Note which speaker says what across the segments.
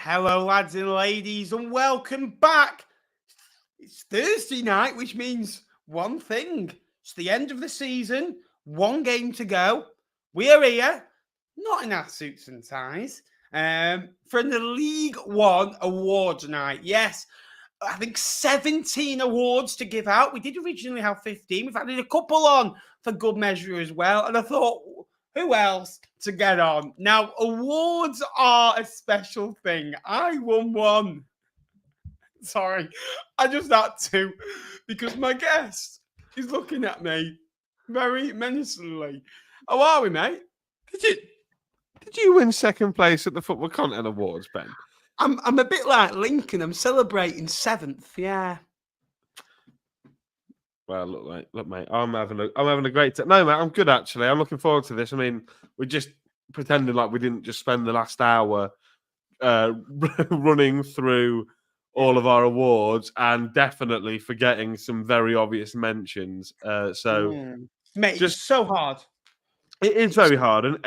Speaker 1: Hello, lads and ladies, and welcome back. It's Thursday night, which means one thing. It's the end of the season, one game to go. We are here, not in our suits and ties, for the League One Awards night. Yes, I think 17 awards to give out. We did originally have 15. We've added a couple on for good measure as well. And I thought, who else to get on? Now, awards are a special thing. I won one. Sorry, I just had to because my guest is looking at me very menacingly. How are we, mate?
Speaker 2: Did you win second place at the Football Content Awards, Ben?
Speaker 1: I'm a bit like Lincoln. I'm celebrating 7th. Yeah.
Speaker 2: Well, look, mate. I'm having a great time. No, mate, I'm good actually. I'm looking forward to this. I mean, we're just pretending like we didn't just spend the last hour running through all of our awards and definitely forgetting some very obvious mentions.
Speaker 1: Mate, just it's so hard.
Speaker 2: It is very hard, and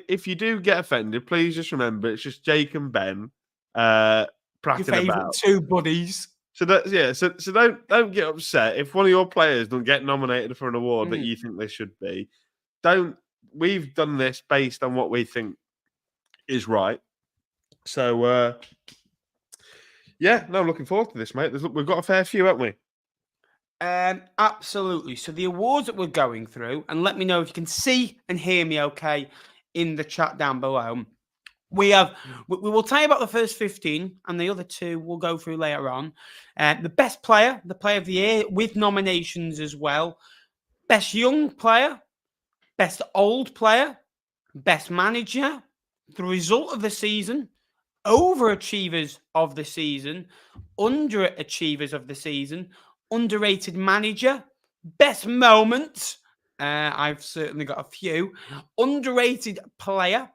Speaker 2: if you do get offended, please just remember it's just Jake and Ben prattling about.
Speaker 1: Two buddies.
Speaker 2: So don't get upset if one of your players don't get nominated for an award that you think they should be. We've done this based on what we think is right. So I'm looking forward to this, mate. We've got a fair few, haven't we?
Speaker 1: Absolutely. So the awards that we're going through, and let me know if you can see and hear me okay in the chat down below. We will tell you about the first 15, and the other two we'll go through later on. The best player, the player of the year, with nominations as well. Best young player, best old player, best manager, the result of the season, overachievers of the season, underachievers of the season, underrated manager, best moment. I've certainly got a few. Underrated player.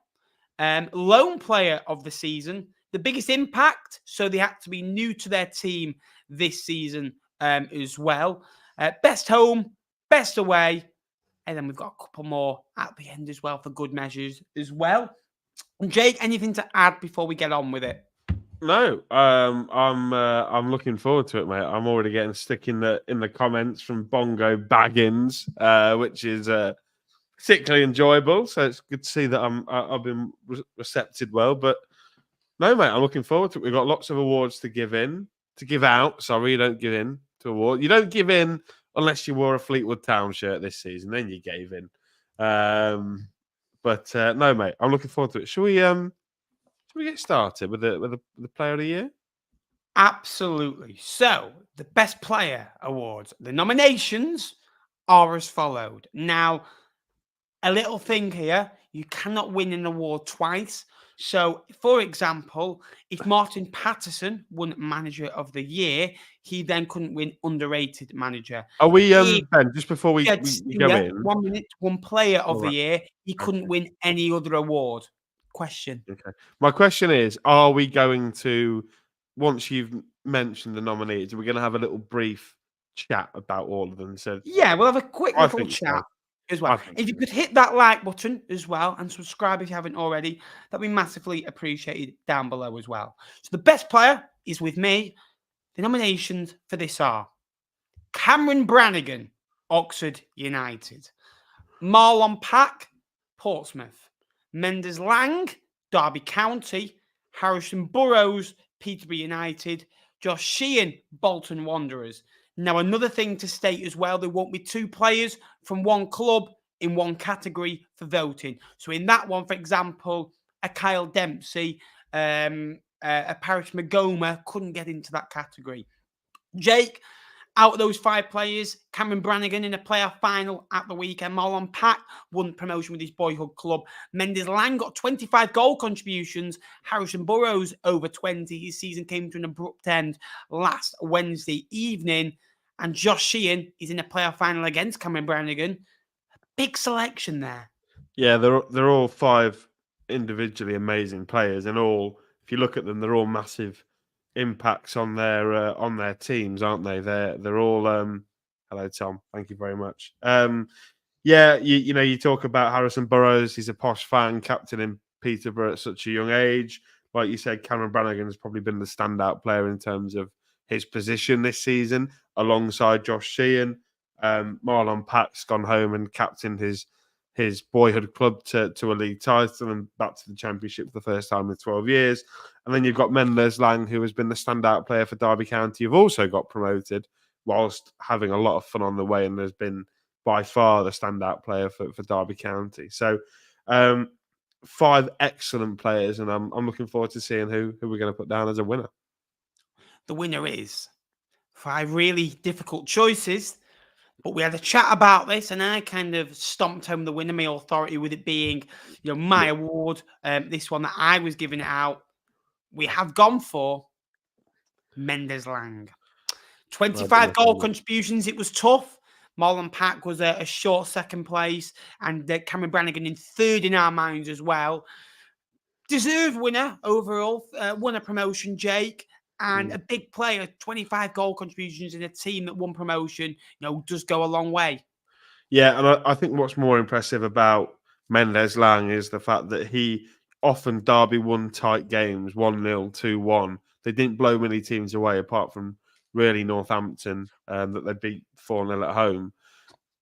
Speaker 1: Lone player of the season, the biggest impact, so they had to be new to their team this season as well. Best home, best away, and then we've got a couple more at the end as well for good measures as well. And Jake, anything to add before we get on with it?
Speaker 2: No, I'm looking forward to it, mate. I'm already getting stick in the comments from Bongo Baggins, which is particularly enjoyable. So it's good to see that I've been recepted well. But no, mate, I'm looking forward to it. We've got lots of awards to give out. Sorry, you don't give in to awards. You don't give in unless you wore a Fleetwood Town shirt this season. Then you gave in. But no, mate, I'm looking forward to it. Should we get started with the player of the year?
Speaker 1: Absolutely. So the best player awards, the nominations are as followed. Now, a little thing here, you cannot win an award twice. So, for example, if Martin Patterson won Manager of the Year, he then couldn't win Underrated Manager.
Speaker 2: Are we, Ben, just before we go in?
Speaker 1: 1 minute, one player of the year, he couldn't win any other award. Question.
Speaker 2: Okay. My question is, are we going to, once you've mentioned the nominees, are we going to have a little brief chat about all of them? So
Speaker 1: yeah, we'll have a quick little chat. As well. If you could hit that like button as well and subscribe if you haven't already, that'd be massively appreciated down below as well. So the best player is with me. The nominations for this are Cameron Brannigan, Oxford United, Marlon Pack, Portsmouth, Mendes Lang, Derby County, Harrison Burrows, Peterborough United, Josh Sheehan, Bolton Wanderers. Now, another thing to state as well, there won't be two players from one club in one category for voting. So in that one, for example, a Kyle Dempsey, a Parish Magoma couldn't get into that category. Jake, out of those 5 players, Cameron Brannigan in a playoff final at the weekend. Marlon Pack won promotion with his boyhood club. Mendes Lang got 25 goal contributions. Harrison Burrows over 20. His season came to an abrupt end last Wednesday evening. And Josh Sheehan is in a playoff final against Cameron Brannigan. A big selection there.
Speaker 2: Yeah, they're all 5 individually amazing players, and all, if you look at them, they're all massive impacts on their teams, aren't they? They're all hello Tom, thank you very much. You talk about Harrison Burrows, he's a posh fan, captain in Peterborough at such a young age. like you said, Cameron Brannigan has probably been the standout player in terms of his position this season, alongside Josh Sheehan. Marlon Pack's gone home and captained his boyhood club to a league title and back to the Championship for the first time in 12 years. And then you've got Mendes Lang, who has been the standout player for Derby County, who've also got promoted whilst having a lot of fun on the way, and has been by far the standout player for Derby County. So 5 excellent players, and I'm looking forward to seeing who we're going to put down as a winner.
Speaker 1: The winner is 5 really difficult choices, but we had a chat about this, and I kind of stomped home the winner, my authority, with it being, my award. This one that I was giving it out. We have gone for Mendes Lang. 25 goal contributions. It was tough. Marlon Pack was a short second place, and Cameron Brannigan in third in our minds as well. Deserved winner overall. Won a promotion, Jake. And a big player, 25 goal contributions in a team that won promotion, does go a long way.
Speaker 2: Yeah, and I think what's more impressive about Mendes Lang is the fact that he often Derby won tight games, 1-0, 2-1. They didn't blow many teams away, apart from really Northampton, that they beat 4-0 at home.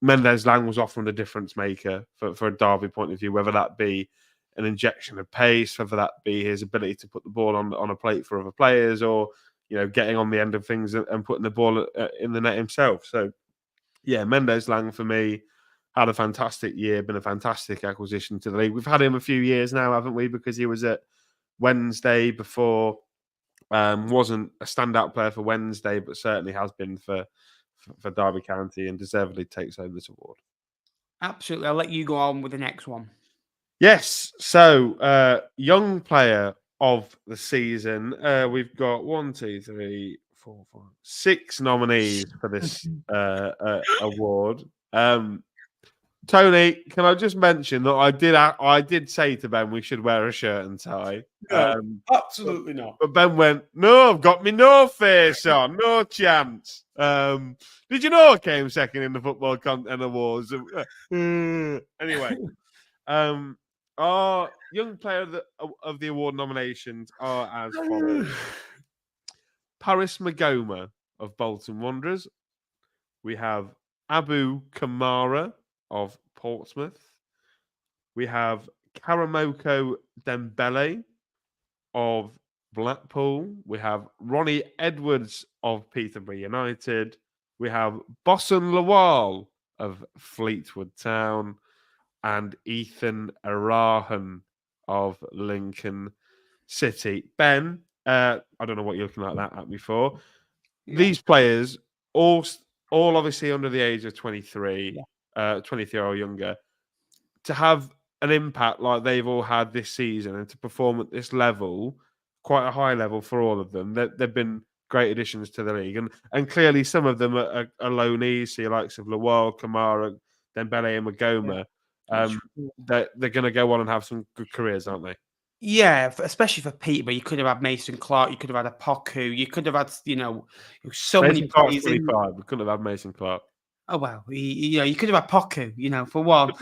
Speaker 2: Mendes Lang was often the difference maker for a Derby point of view, whether that be an injection of pace, whether that be his ability to put the ball on a plate for other players, or getting on the end of things and putting the ball in the net himself. So yeah, Mendes Lang for me had a fantastic year, been a fantastic acquisition to the league. We've had him a few years now, haven't we? Because he was at Wednesday before. Wasn't a standout player for Wednesday, but certainly has been for Derby County, and deservedly takes home this award.
Speaker 1: Absolutely. I'll let you go on with the next one.
Speaker 2: Yes. So, young player of the season. We've got 1, 2, 3, 4, 5, 6 nominees for this award. Tony, can I just mention that I did say to Ben we should wear a shirt and tie?
Speaker 1: No, absolutely not.
Speaker 2: But Ben went, "No, I've got me no face on, no chance." Did you know I came second in the football content awards? Anyway, our young player of the award nominations are as follows: Paris Magoma of Bolton Wanderers. We have Abu Kamara of Portsmouth. We have Karamoko Dembele of Blackpool. We have Ronnie Edwards of Peterborough United. We have Bosun Lawal of Fleetwood Town, and Ethan Arahan of Lincoln City. Ben, I don't know what you're looking like that at me for. Yeah. These players, all obviously under the age of 23, 23 or younger, to have an impact like they've all had this season and to perform at this level, quite a high level for all of them. They've been great additions to the league. And clearly some of them are loanees, so your likes of Lawal, Kamara, Dembele and Magoma. They're going to go on and have some good careers, aren't they?
Speaker 1: Yeah, especially for Peterborough. You could have had Mason Clark. You could have had a Poku. You could have had, so
Speaker 2: Mason
Speaker 1: many
Speaker 2: players. 25. We couldn't have had Mason Clark.
Speaker 1: Oh, well, you could have had Poku, for one.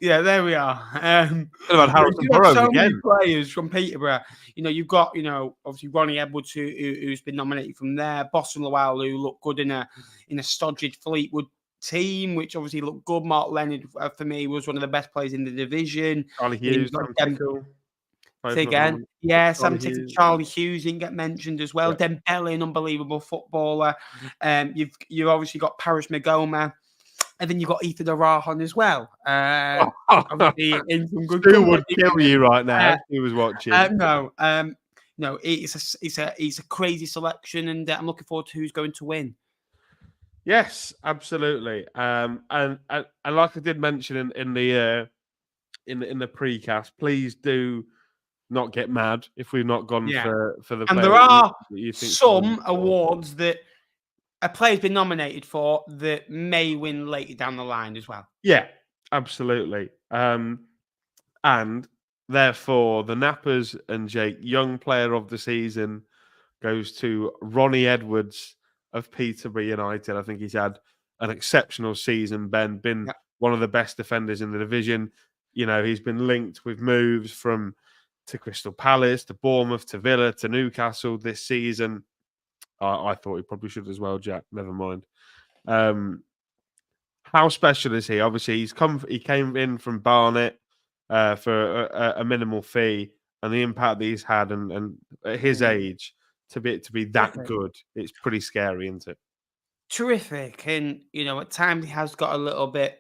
Speaker 1: Yeah, there we are.
Speaker 2: Could have had Harrison Burrows
Speaker 1: so
Speaker 2: again.
Speaker 1: Many players from Peterborough. You've got, obviously Ronnie Edwards, who's been nominated from there. Bosun Lawal, who looked good in a stodged Fleetwood team, which obviously looked good. Mark Leonard, for me, was one of the best players in the division.
Speaker 2: Charlie Hughes,
Speaker 1: Say again. Yeah, Sam Tickle, Charlie Hughes didn't get mentioned as well. Dembele, an unbelievable footballer. You've obviously got Paris Magoma, and then you've got Ethan Arahan as well. Obviously in some good
Speaker 2: Who would kill you right now if he was watching?
Speaker 1: No, it's a crazy selection, and I'm looking forward to who's going to win.
Speaker 2: Yes, absolutely. And like I did mention in the precast, please do not get mad if we've not gone for the.
Speaker 1: And there are some awards that a player's been nominated for that may win later down the line as well.
Speaker 2: Yeah, absolutely. And therefore, the Nappers and Jake Young Player of the Season goes to Ronnie Edwards of Peterborough United. I think he's had an exceptional season, Ben. Been one of the best defenders in the division. He's been linked with moves from to Crystal Palace, to Bournemouth, to Villa, to Newcastle this season. I thought he probably should as well, Jack. Never mind. How special is he? Obviously, he came in from Barnet for a minimal fee, and the impact that he's had, and at his age to be that good, it's pretty scary, isn't it?
Speaker 1: Terrific, and at times he has got a little bit,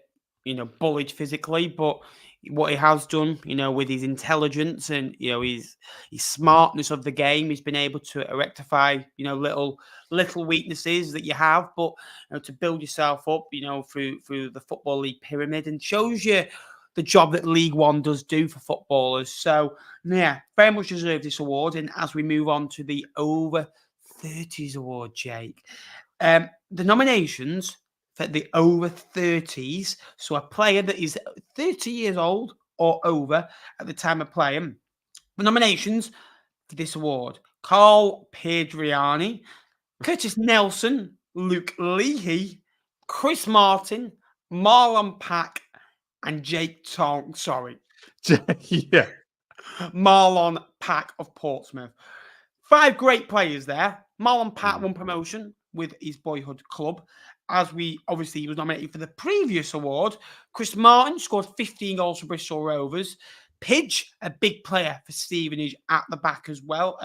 Speaker 1: bullied physically, but what he has done, with his intelligence and his smartness of the game, he's been able to rectify, little weaknesses that you have, but to build yourself up, through the Football League pyramid, and shows you the job that League One does do for footballers. So yeah, very much deserve this award. And as we move on to the over 30s award, Jake, the nominations for the over 30s, so a player that is 30 years old or over at the time of playing, the nominations for this award: Carl Pedriani, Curtis Nelson, Luke Leahy, Chris Martin, Marlon Pack, and Jake Tong. Sorry.
Speaker 2: Yeah.
Speaker 1: Marlon Pack of Portsmouth. 5 great players there. Marlon Pack won promotion with his boyhood club. As he was nominated for the previous award. Chris Martin scored 15 goals for Bristol Rovers. Pidge, a big player for Stevenage at the back as well.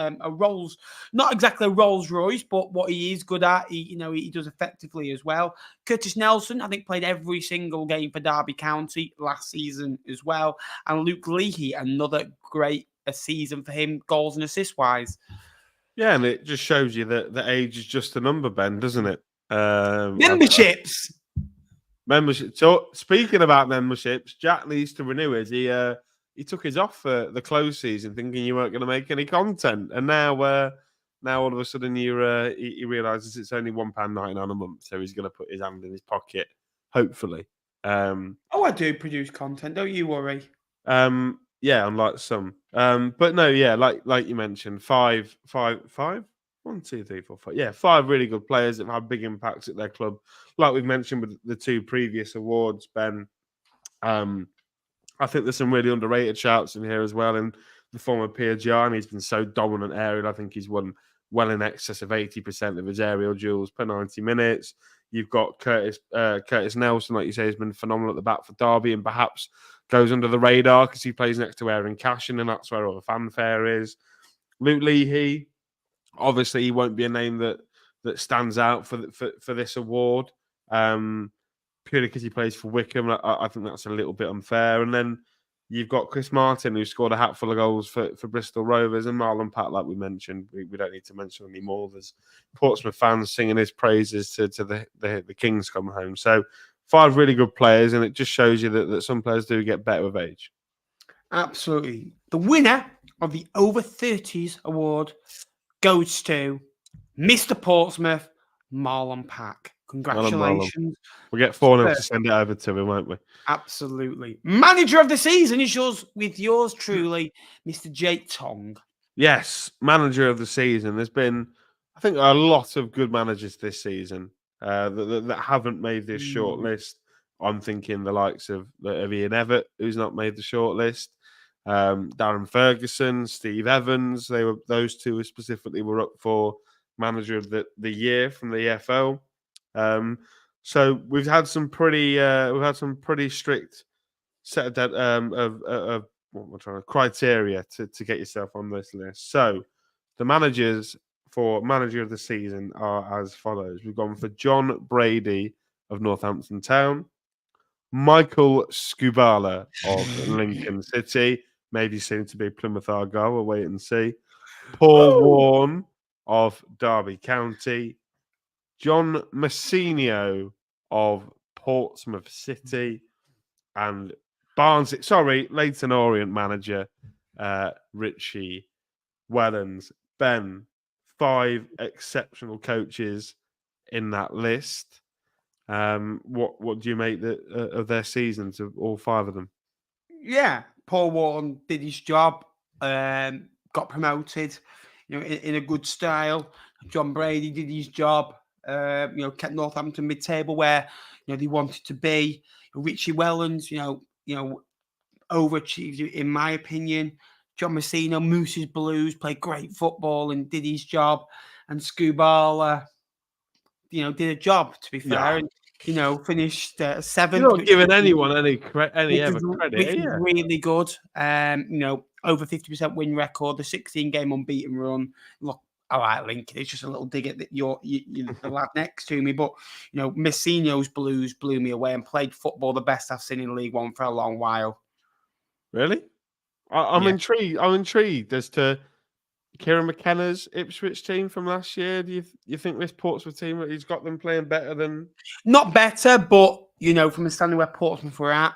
Speaker 1: Not exactly a Rolls Royce, but what he is good at, he does effectively as well. Curtis Nelson, I think, played every single game for Derby County last season as well. And Luke Leahy, another great season for him, goals and assist wise.
Speaker 2: Yeah, and it just shows you that the age is just a number, Ben, doesn't it?
Speaker 1: Memberships.
Speaker 2: Membership. So speaking about memberships, Jack needs to renew his. He took his off for the close season, thinking you weren't going to make any content, and now all of a sudden he realizes it's only £1.99 a month, so he's going to put his hand in his pocket, hopefully.
Speaker 1: I do produce content, don't you worry.
Speaker 2: Yeah, unlike some. But no, yeah, like you mentioned, five. 1, 2, 3, 4, 5. Yeah, 5 really good players that have had big impacts at their club. Like we've mentioned with the 2 previous awards, Ben. I think there's some really underrated shouts in here as well. In the form of Piergiani, he's been so dominant aerial. I think he's won well in excess of 80% of his aerial duels per 90 minutes. You've got Curtis Nelson, like you say, has been phenomenal at the back for Derby, and perhaps goes under the radar because he plays next to Aaron Cashin, and that's where all the fanfare is. Luke Leahy, obviously, he won't be a name that stands out for this award. Purely because he plays for Wickham. I think that's a little bit unfair. And then you've got Chris Martin, who scored a hatful of goals for Bristol Rovers, and Marlon Pack, like we mentioned. We don't need to mention anymore. There's Portsmouth fans singing his praises to the Kings come home. So 5 really good players, and it just shows you that some players do get better with age.
Speaker 1: Absolutely. The winner of the Over 30s award goes to Mr. Portsmouth, Marlon Pack. Congratulations.
Speaker 2: We'll get 4-0 to send it over to him, won't we?
Speaker 1: Absolutely. Manager of the season is yours truly, Mr. Jake Tong.
Speaker 2: Yes, manager of the season. There's been, I think, a lot of good managers this season that haven't made this short list. I'm thinking the likes of Ian Evatt, who's not made the short list. Darren Ferguson, Steve Evans. Those 2 specifically were up for manager of the year from the EFL. So we've had some pretty strict set of criteria to get yourself on this list. So the managers for manager of the season are as follows. We've gone for John Brady of Northampton Town, Michael Skubala of Lincoln City, maybe soon to be Plymouth Argyle. We'll wait and see. Paul Warne of Derby County, John Massinio of Portsmouth City, and Leyton Orient manager Richie Wellens. Ben, 5 exceptional coaches in that list. What do you make of their seasons, of all 5 of them?
Speaker 1: Yeah, Paul Warne did his job, got promoted, in a good style. John Brady did his job, kept Northampton mid-table where they wanted to be. Richie Wellens, overachieved in my opinion. John Messina, Moose's Blues, played great football and did his job. And Scubala, did a job, to be fair. And, finished 7th.
Speaker 2: You're not giving anyone any credit,
Speaker 1: which is
Speaker 2: yeah.
Speaker 1: really good. Over 50% win record, the 16-game unbeaten run. Look, all right, Lincoln, it's just a little dig at the lad next to me. But, Messino's Blues blew me away and played football the best I've seen in League One for a long while.
Speaker 2: Really? I'm intrigued. I'm intrigued as to Kieran McKenna's Ipswich team from last year. Do you think this Portsmouth team, he's got them playing better than?
Speaker 1: Not better, but from a standing where Portsmouth were at,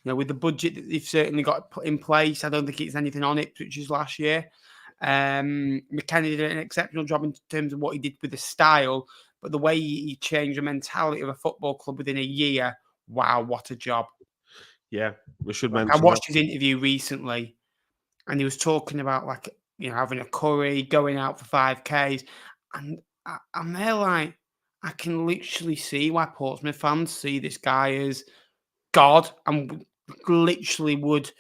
Speaker 1: with the budget that they've certainly got put in place, I don't think it's anything on Ipswich's last year. McKenna did an exceptional job in terms of what he did with the style, but the way he changed the mentality of a football club within a year, wow, what a job.
Speaker 2: Yeah, we should mention.
Speaker 1: I watched his interview recently, and he was talking about having a curry, going out for 5Ks, and I'm there like, I can literally see why Portsmouth fans see this guy as God, and literally would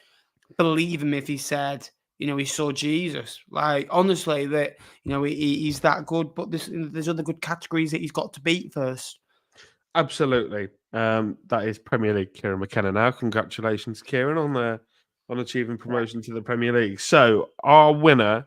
Speaker 1: believe him if he said, he saw Jesus. Like, honestly, that he's that good. But there's other good categories that he's got to beat first.
Speaker 2: Absolutely. That is Premier League Kieran McKenna now. Congratulations, Kieran, on achieving promotion to the Premier League. So our winner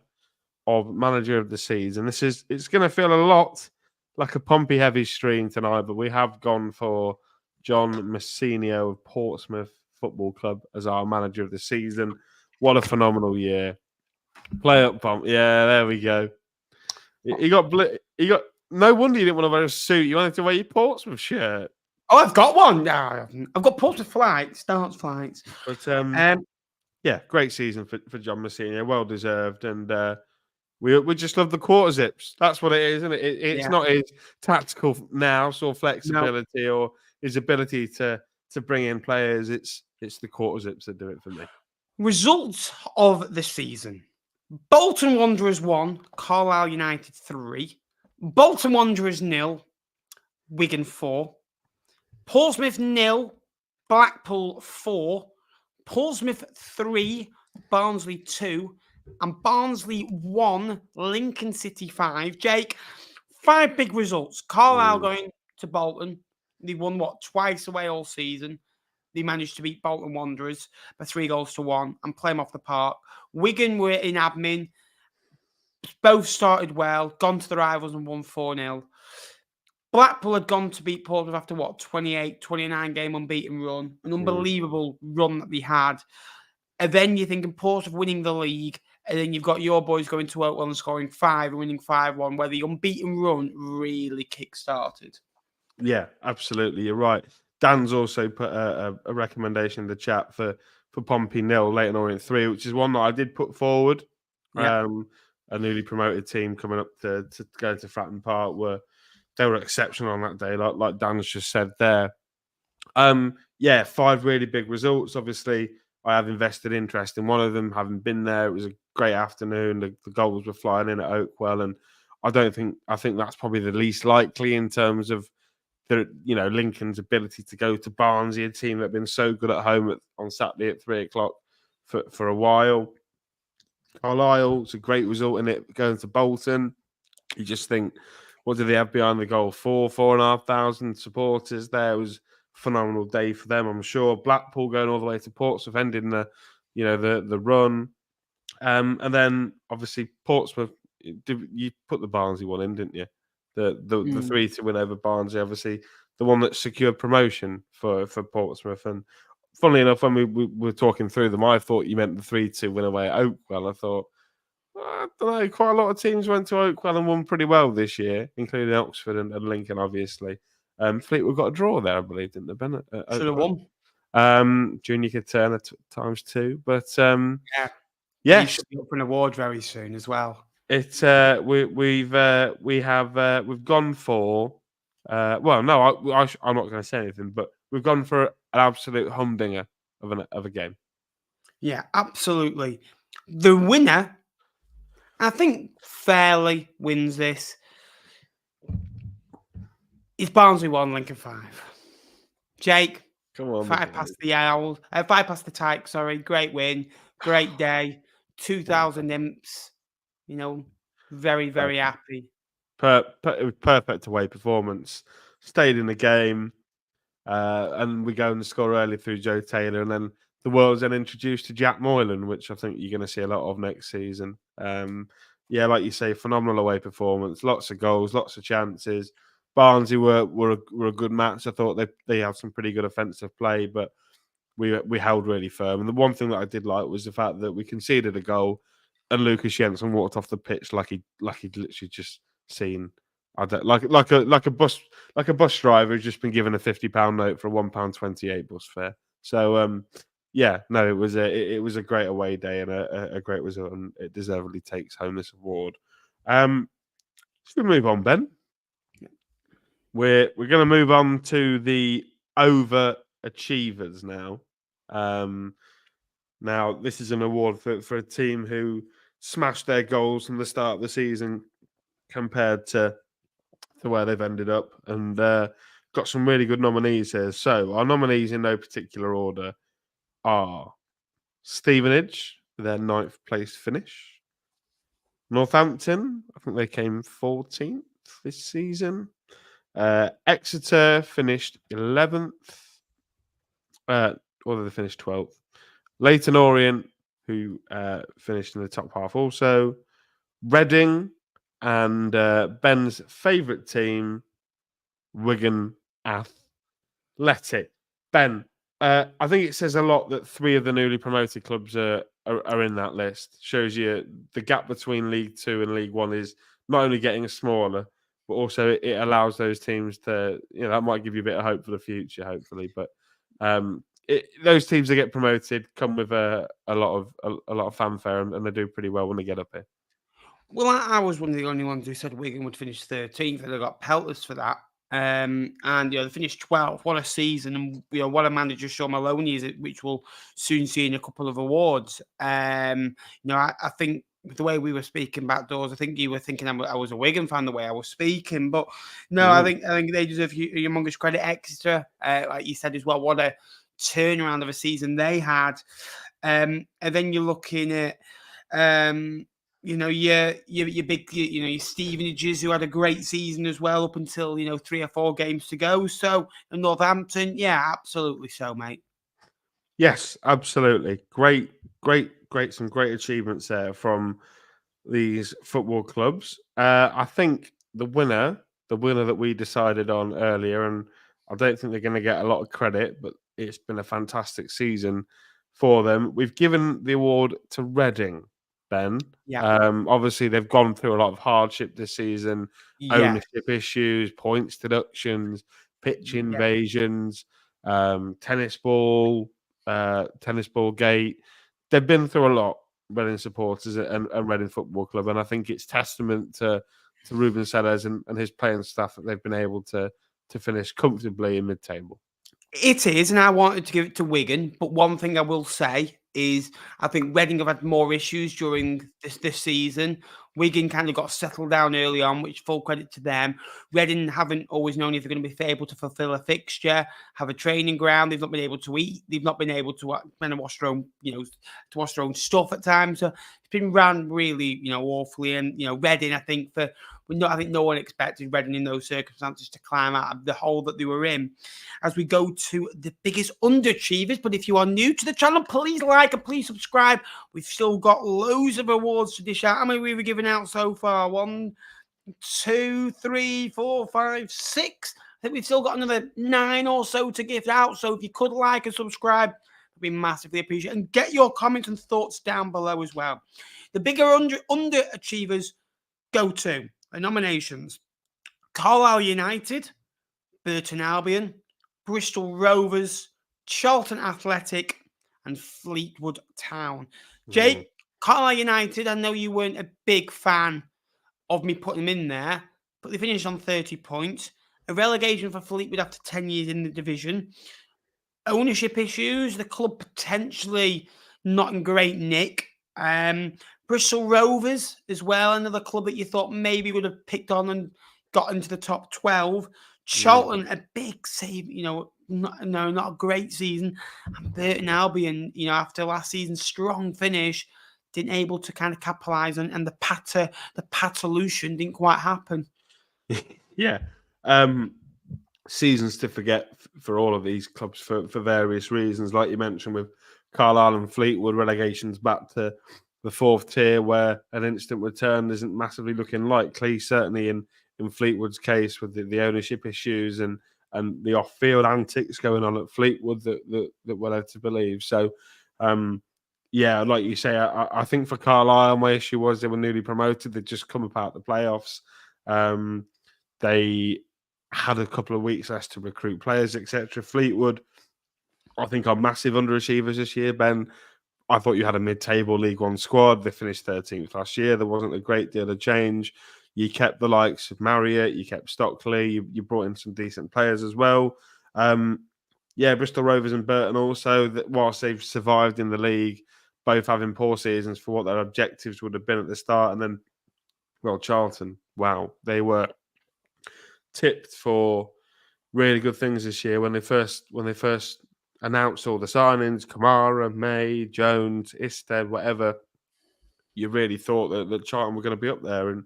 Speaker 2: of Manager of the Season. It's going to feel a lot like a Pompey heavy stream tonight, but we have gone for John Messinio of Portsmouth Football Club as our Manager of the Season. What a phenomenal year! Play up, Pomp. Yeah, there we go. He got. No wonder you didn't want to wear a suit. You wanted to wear your Portsmouth shirt.
Speaker 1: Oh, I've got one. No, I've got Portsmouth flights, dance flights.
Speaker 2: But yeah, great season for John Messinio. Well deserved, and we just love the quarter zips. That's what it is, isn't it? It's not his tactical nous or flexibility or his ability to bring in players. It's the quarter zips that do it for me.
Speaker 1: Results of the season: Bolton Wanderers 1, Carlisle United 3, Bolton Wanderers 0, Wigan 4, Portsmouth 0, Blackpool 4, Portsmouth 3, Barnsley 2, and Barnsley 1, Lincoln City 5. Jake, 5 big results. Carlisle going to Bolton. They won, twice away all season. They managed to beat Bolton Wanderers by 3-1 and play them off the park. Wigan were in admin. Both started well, gone to the rivals and won 4-0. Blackpool had gone to beat Portsmouth after 28, 29 game unbeaten run. An unbelievable run that they had. And then you're thinking Portsmouth winning the league. And then you've got your boys going to Oakwell and scoring 5 and winning 5-1, where the unbeaten run really kick-started.
Speaker 2: Yeah, absolutely. You're right. Dan's also put a recommendation in the chat for Pompey 0, Leyton Orient 3, which is one that I did put forward. Yeah. A newly promoted team coming up to go to Fratton Park they were exceptional on that day, like Dan's just said there. 5 really big results. Obviously, I have invested interest in one of them, having been there. It was a great afternoon. The goals were flying in at Oakwell, and I think that's probably the least likely in terms of Lincoln's ability to go to Barnsley, a team that have been so good at home on Saturday at 3:00 for a while. Carlisle, it's a great result in it going to Bolton. You just think, what do they have behind the goal? 4,500 supporters there. It was a phenomenal day for them, I'm sure. Blackpool going all the way to Portsmouth, ending the run. And then obviously Portsmouth, you put the Barnsley one in, didn't you? The 3-2 win over Barnsley, obviously the one that secured promotion for Portsmouth. And funnily enough, when we were talking through them, I thought you meant the 3-2 win away at Oakwell. I thought, I don't know, quite a lot of teams went to Oakwell and won pretty well this year, including Oxford and Lincoln, obviously. Fleetwood got a draw there, I believe, didn't they, Ben?
Speaker 1: Should have won.
Speaker 2: Junior could turn at times too, but
Speaker 1: yeah, you should be up for an award very soon as well.
Speaker 2: It's we've gone for well, no, I'm not going to say anything, but we've gone for an absolute humdinger of a game.
Speaker 1: Yeah, absolutely. The winner, I think, fairly wins this. Is Barnsley 1, Lincoln 5. Jake,
Speaker 2: come on,
Speaker 1: 5 past the owl, 5 past the tyke. Sorry, great win, great day. 2,000 imps. Very, very happy.
Speaker 2: It was perfect away performance. Stayed in the game, and we go and score early through Joe Taylor, and then the world's then introduced to Jack Moylan, which I think you're going to see a lot of next season. Yeah, like you say, phenomenal away performance, lots of goals, lots of chances. Barnsley were a good match. I thought they had some pretty good offensive play, but we held really firm. And the one thing that I did like was the fact that we conceded a goal, and Lucas Jensen walked off the pitch like he'd literally just seen. I don't like a bus driver who's just been given a £50 note for a £1.28 bus fare. So yeah, no, it was a great away day and a great result, and it deservedly takes home this award. Should we move on, Ben? We're going to move on to the Overachievers now. Now, this is an award for a team who smashed their goals from the start of the season compared to where they've ended up, and got some really good nominees here. So our nominees in no particular order are Stevenage, their 9th place finish. Northampton, I think they came 14th this season. Exeter finished 11th. Or they finished 12th. Leyton Orient, who finished in the top half also. Reading, and Ben's favourite team, Wigan Athletic. Ben, I think it says a lot that 3 of the newly promoted clubs are in that list. Shows you the gap between League 2 and League 1 is not only getting smaller, but also it allows those teams to, that might give you a bit of hope for the future, hopefully. But those teams that get promoted come with a lot of fanfare, and they do pretty well when they get up here.
Speaker 1: Well, I was one of the only ones who said Wigan would finish 13th, and they got pelters for that. And they finished 12th. What a season! And what a manager Sean Maloney is, which we'll soon see in a couple of awards. I think the way we were speaking about doors, I think you were thinking I was a Wigan fan the way I was speaking, but no, I think they deserve humongous credit. Exeter, like you said as well, what a turnaround of a season they had. And then you're looking at your big, your Stevenages, who had a great season as well up until 3 or 4 games to go. So Northampton, yeah, absolutely so, mate.
Speaker 2: Yes, absolutely. Great, some great achievements there from these football clubs. I think the winner that we decided on earlier, and I don't think they're going to get a lot of credit, but it's been a fantastic season for them. We've given the award to Reading, Ben.
Speaker 1: Yeah.
Speaker 2: Obviously, they've gone through a lot of hardship this season, ownership issues, points deductions, pitch invasions, tennis ball gate. They've been through a lot, Reading supporters and Reading Football Club, and I think it's testament to Ruben Sellers and his playing staff that they've been able to finish comfortably in mid-table.
Speaker 1: It is, and I wanted to give it to Wigan, but one thing I will say is I think Reading have had more issues during this season. Wigan kind of got settled down early on, which full credit to them. Reading haven't always known if they're going to be able to fulfill a fixture, have a training ground. They've not been able to eat. They've not been able to kind of wash their own, to wash their own stuff at times. So it's been run really, awfully. And Reading, I think no one expected Reading in those circumstances to climb out of the hole that they were in. As we go to the biggest underachievers, but if you are new to the channel, please like and please subscribe. We've still got loads of awards to dish out. How many we were giving out so far? 1, 2, 3, 4, 5, 6. I think we've still got another 9 or so to give out. So if you could like and subscribe, it'd be massively appreciated. And get your comments and thoughts down below as well. The bigger underachievers go to the nominations: Carlisle United, Burton Albion, Bristol Rovers, Charlton Athletic, and Fleetwood Town. Jake, Carlisle United, I know you weren't a big fan of me putting them in there, but they finished on 30 points. A relegation for Fleetwood after 10 years in the division. Ownership issues, the club potentially not in great nick. Bristol Rovers as well, another club that you thought maybe would have picked on and got into the top 12. Charlton, a big save, not a great season. And Burton Albion, after last season's strong finish, didn't able to kind of capitalise on, and the Patolution didn't quite happen.
Speaker 2: Yeah. Seasons to forget for all of these clubs for various reasons, like you mentioned with Carlisle and Fleetwood, relegations back to the 4th tier, where an instant return isn't massively looking likely. Certainly in Fleetwood's case, with the ownership issues and the off-field antics going on at Fleetwood that we're led to believe. So, yeah, like you say, I think for Carlisle, my issue was they were newly promoted. They'd just come up out the playoffs. They had a couple of weeks less to recruit players, etc. Fleetwood, I think, are massive underachievers this year. Ben, I thought you had a mid-table League One squad. They finished 13th last year. There wasn't a great deal of change. You kept the likes of Marriott, you kept Stockley, you brought in some decent players as well. Yeah, Bristol Rovers and Burton also, that whilst they've survived in the league, both having poor seasons for what their objectives would have been at the start. And then, well, Charlton, wow, they were tipped for really good things this year when they first announced all the signings, Kamara, May, Jones, Isted, whatever. You really thought that Charlton were going to be up there, and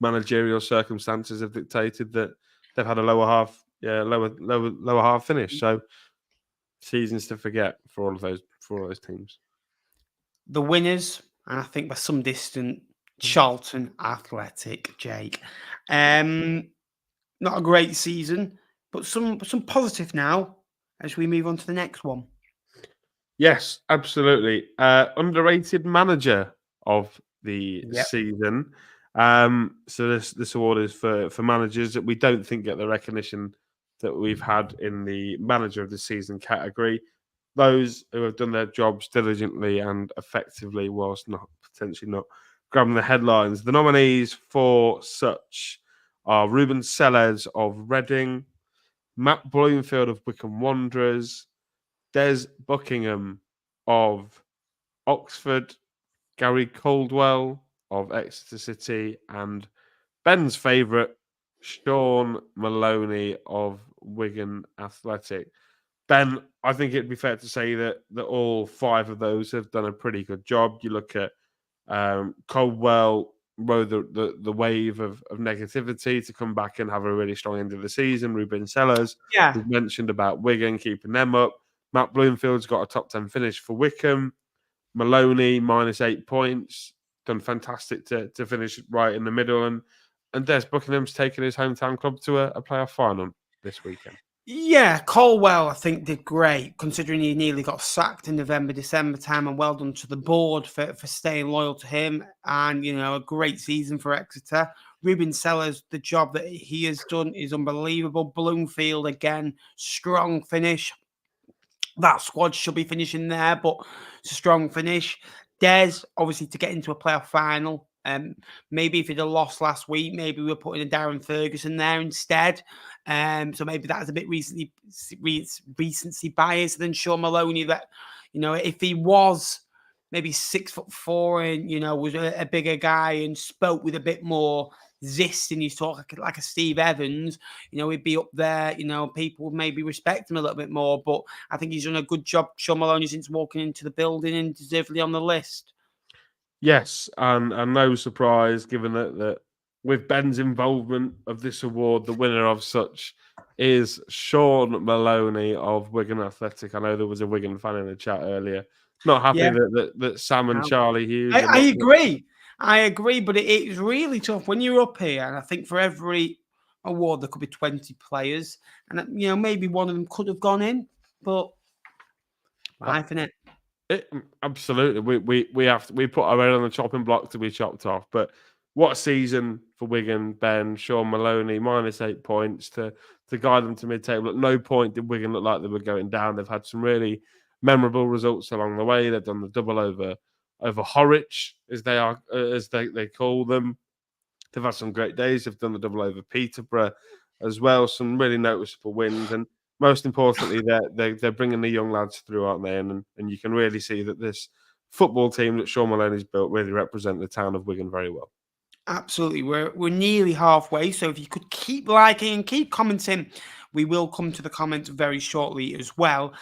Speaker 2: managerial circumstances have dictated that they've had a lower half finish. So seasons to forget for all those teams.
Speaker 1: The winners, and I think by some distance, Charlton Athletic, Jake. Not a great season, but some positive now as we move on to the next one.
Speaker 2: Yes, absolutely. Underrated manager of the season. So this award is for managers that we don't think get the recognition that we've had in the manager of the season category. Those who have done their jobs diligently and effectively, whilst potentially not grabbing the headlines. The nominees for such are Ruben Sellers of Reading, Matt Bloomfield of Wycombe Wanderers, Des Buckingham of Oxford, Gary Caldwell of Exeter City, and Ben's favourite, Sean Maloney of Wigan Athletic. Ben, I think it'd be fair to say that all 5 of those have done a pretty good job. You look at Caldwell rode the wave of negativity to come back and have a really strong end of the season. Ruben Sellers, we've mentioned about Wigan, keeping them up. Matt Bloomfield's got a top 10 finish for Wycombe. Maloney, -8 points. Done fantastic to finish right in the middle. And Des Buckingham's taken his hometown club to a playoff final this weekend.
Speaker 1: Yeah, Colwell, I think, did great, considering he nearly got sacked in November, December time, and well done to the board for staying loyal to him. And, a great season for Exeter. Ruben Sellers, the job that he has done is unbelievable. Bloomfield, again, strong finish. That squad should be finishing there, but it's a strong finish. Des, obviously, to get into a playoff final. Maybe if he'd have lost last week, maybe we're putting a Darren Ferguson there instead. So maybe that's a bit recency bias than Sean Maloney. That, if he was maybe 6'4" and was a bigger guy and spoke with a bit more zest in his talk, like a Steve Evans, he'd be up there. People would maybe respect him a little bit more. But I think he's done a good job, Sean Maloney, since walking into the building, and deservedly on the list.
Speaker 2: Yes, and no surprise, given that with Ben's involvement of this award, the winner of such is Sean Maloney of Wigan Athletic. I know there was a Wigan fan in the chat earlier. Not happy that Sam and Charlie Hughes.
Speaker 1: I agree. I agree, but it's really tough when you're up here. And I think for every award, there could be 20 players. And, maybe one of them could have gone in, but life, innit?
Speaker 2: Absolutely. We put our head on the chopping block to be chopped off. But what a season for Wigan, Ben, Sean Maloney, -8 points to guide them to mid-table. At no point did Wigan look like they were going down. They've had some really memorable results along the way. They've done the double over Horwich, as they call them. They've had some great days. They've done the double over Peterborough as well. Some really noticeable wins, and most importantly, they're bringing the young lads through, aren't they? And you can really see that this football team that Sean Maloney's built really represent the town of Wigan very well.
Speaker 1: Absolutely. We're nearly halfway. So if you could keep liking and keep commenting, we will come to the comments very shortly as well.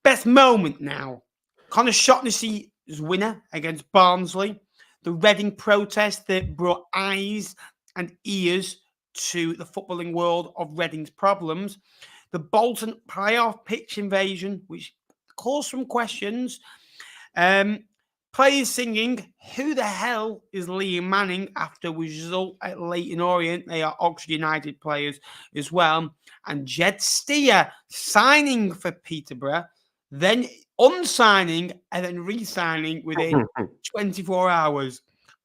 Speaker 1: Best moment now. Connor Shotnessy winner against Barnsley, the Reading protest that brought eyes and ears to the footballing world of Reading's problems, the Bolton playoff pitch invasion, which caused some questions, players singing, "Who the hell is Liam Manning?" after result at Leyton Orient. They are Oxford United players as well. And Jed Steer signing for Peterborough, then unsigning and then re-signing within 24 hours.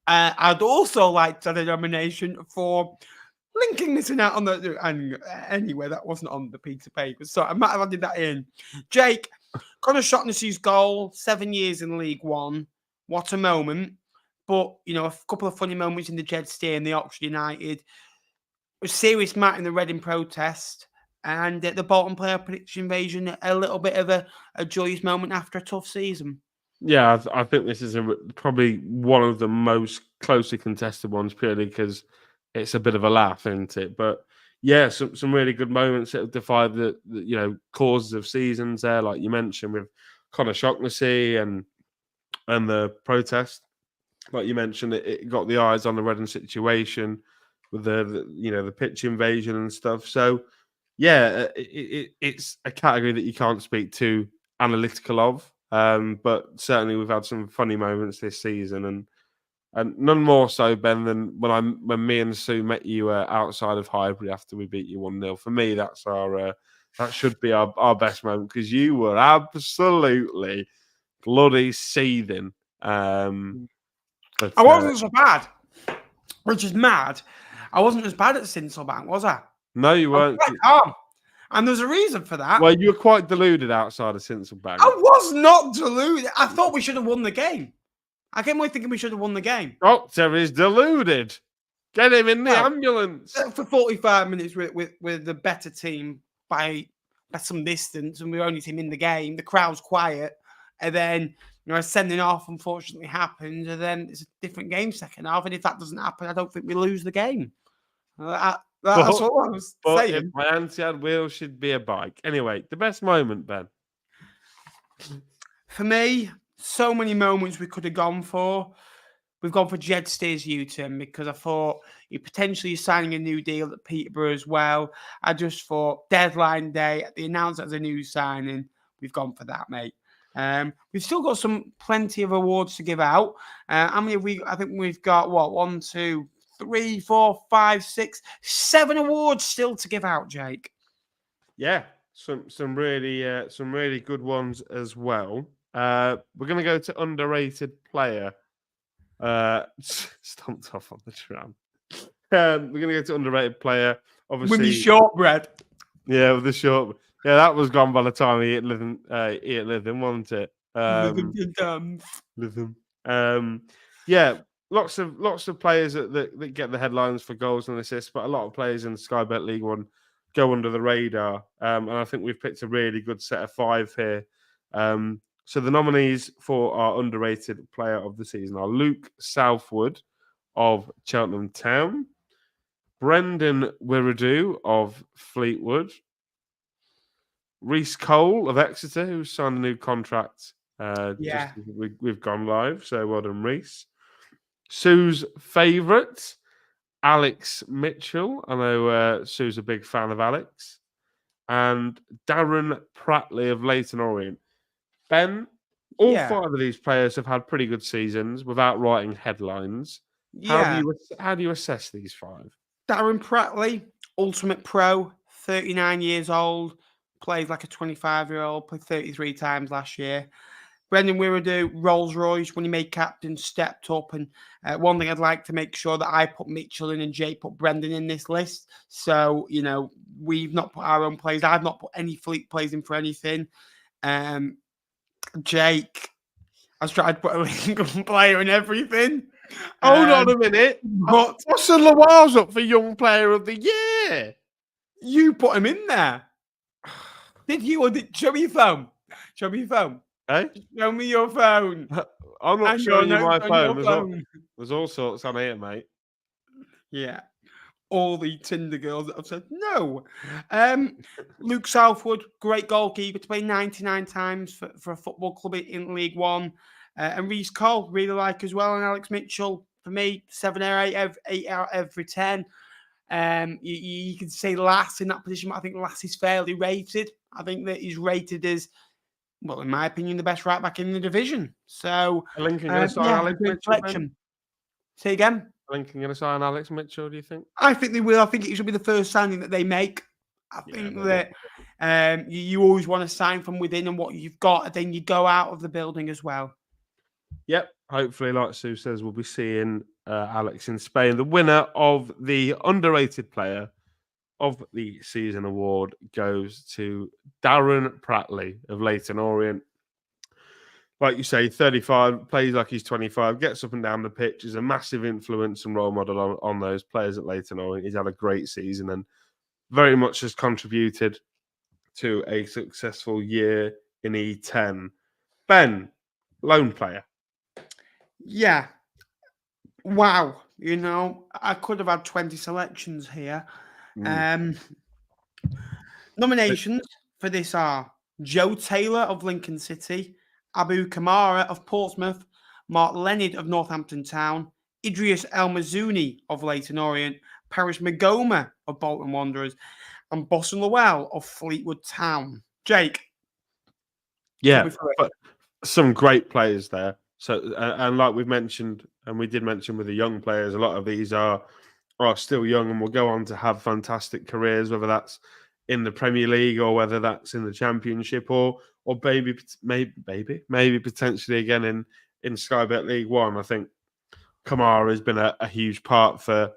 Speaker 1: I'd also like to have a nomination for linking this out on the... And anyway, that wasn't on the piece of paper, so I might have added that in. Jake, Conor Shotnessy's goal, 7 years in League One. What a moment. But, a couple of funny moments in the Jed Steer and the Oxford United. A serious match in the Reading protest. And the Bolton player pitch invasion, a little bit of a joyous moment after a tough season.
Speaker 2: Yeah, I think this is probably one of the most closely contested ones, purely because it's a bit of a laugh, isn't it? But yeah, some really good moments that defy the causes of seasons there, like you mentioned with Conor Shotnessy and the protest. Like you mentioned, it got the eyes on the Reading situation with the pitch invasion and stuff. So yeah, it's a category that you can't speak too analytical of. But certainly we've had some funny moments this season, and none more so, Ben, than when me and Sue met you outside of Highbury after we beat you 1-0. For me, that's that should be our best moment, because you were absolutely bloody seething.
Speaker 1: I wasn't so bad, which is mad. I wasn't as bad at Sinsselbank, was I?
Speaker 2: No, you weren't.
Speaker 1: Calm. And there's a reason for that.
Speaker 2: Well, you were quite deluded outside of Sinsselbank.
Speaker 1: I was not deluded. I thought we should have won the game. I came away thinking we should have won the game.
Speaker 2: Doctor is deluded. Get him in the ambulance.
Speaker 1: For 45 minutes with the better team by some distance, and we're only team in the game. The crowd's quiet. And then, sending off unfortunately happened. And then it's a different game second half. And if that doesn't happen, I don't think we lose the game. That's all I was saying.
Speaker 2: If my auntie had wheels, she'd be a bike. Anyway, the best moment, Ben?
Speaker 1: For me, so many moments we could have gone for. We've gone for Jed Steer's U-turn, because I thought he potentially signing a new deal at Peterborough as well. I just thought deadline day, they announced as a new signing. We've gone for that, mate. We've still got plenty of awards to give out. How many have we? I think we've got 1, 2, 3, 4, 5, 6, 7 awards still to give out, Jake.
Speaker 2: Yeah, some really good ones as well. We're going to go to underrated player. Stomped off on the tram. We're going to go to underrated player. Obviously,
Speaker 1: with the shortbread.
Speaker 2: Yeah, with the short. Yeah, that was gone by the time he hit Lytham, wasn't it? Lytham. Yeah, lots of players that get the headlines for goals and assists, but a lot of players in Sky Bet League One go under the radar. And I think we've picked a really good set of 5 here. So the nominees for our underrated player of the season are Luke Southwood of Cheltenham Town, Brendan Wiradu of Fleetwood, Reece Cole of Exeter, who signed a new contract. Just we've gone live, so well done, Reece. Sue's favourite, Alex Mitchell. I know Sue's a big fan of Alex. And Darren Pratley of Leyton Orient. Ben, all 5 of these players have had pretty good seasons without writing headlines.
Speaker 1: Yeah.
Speaker 2: How do you assess these 5?
Speaker 1: Darren Pratley, ultimate pro, 39 years old, plays like a 25-year-old, played 33 times last year. Brendan Wiradu, Rolls Royce, when he made captain, stepped up. And one thing I'd like to make sure that I put Mitchell in and Jay put Brendan in this list. So, we've not put our own players. I've not put any Fleet plays in for anything. Jake, I was trying to put a Lincoln player in everything.
Speaker 2: Hold on a minute. What's the Lawals up for Young Player of the Year?
Speaker 1: You put him in there. Did you? Or show me your phone. Show me your phone.
Speaker 2: Hey?
Speaker 1: Show me your phone.
Speaker 2: I'm not showing you my phone. There's all sorts on here, mate.
Speaker 1: Yeah. All the Tinder girls that have said no. Luke Southwood, great goalkeeper, to play 99 times for a football club in League One. And Reece Cole, really like as well. And Alex Mitchell, for me, 7 or 8 out of every 10. You can say Lass in that position, but I think Lass is fairly rated. I think that he's rated as, well, in my opinion, the best right back in the division. So,
Speaker 2: Lincoln going to sign Alex Mitchell, Ben?
Speaker 1: Say again?
Speaker 2: Lincoln going to sign Alex Mitchell, do you think?
Speaker 1: I think they will. I think it should be the first signing that they make. I think that you always want to sign from within and what you've got, and then you go out of the building as well.
Speaker 2: Yep. Hopefully, like Sue says, we'll be seeing Alex in Spain. The winner of the underrated player of the season award goes to Darren Prattley of Leyton Orient. Like you say, 35, plays like he's 25, gets up and down the pitch, is a massive influence and role model on those players at Leyton Orient. He's had a great season and very much has contributed to a successful year in E10. Ben, lone player.
Speaker 1: Yeah. Wow. You know, I could have had 20 selections here. Nominations for this are Joe Taylor of Lincoln City, Abu Kamara of Portsmouth, Mark Leonard of Northampton Town, Idris El Mazouni of Leyton Orient, Paris Magoma of Bolton Wanderers, and Boston Lowell of Fleetwood Town. Jake.
Speaker 2: Yeah, but some great players there. So, and like we've mentioned, and we did mention with the young players, a lot of these are still young and will go on to have fantastic careers, whether that's in the Premier League or whether that's in the Championship or maybe potentially again in Sky Bet League One. I think Kamara has been a huge part for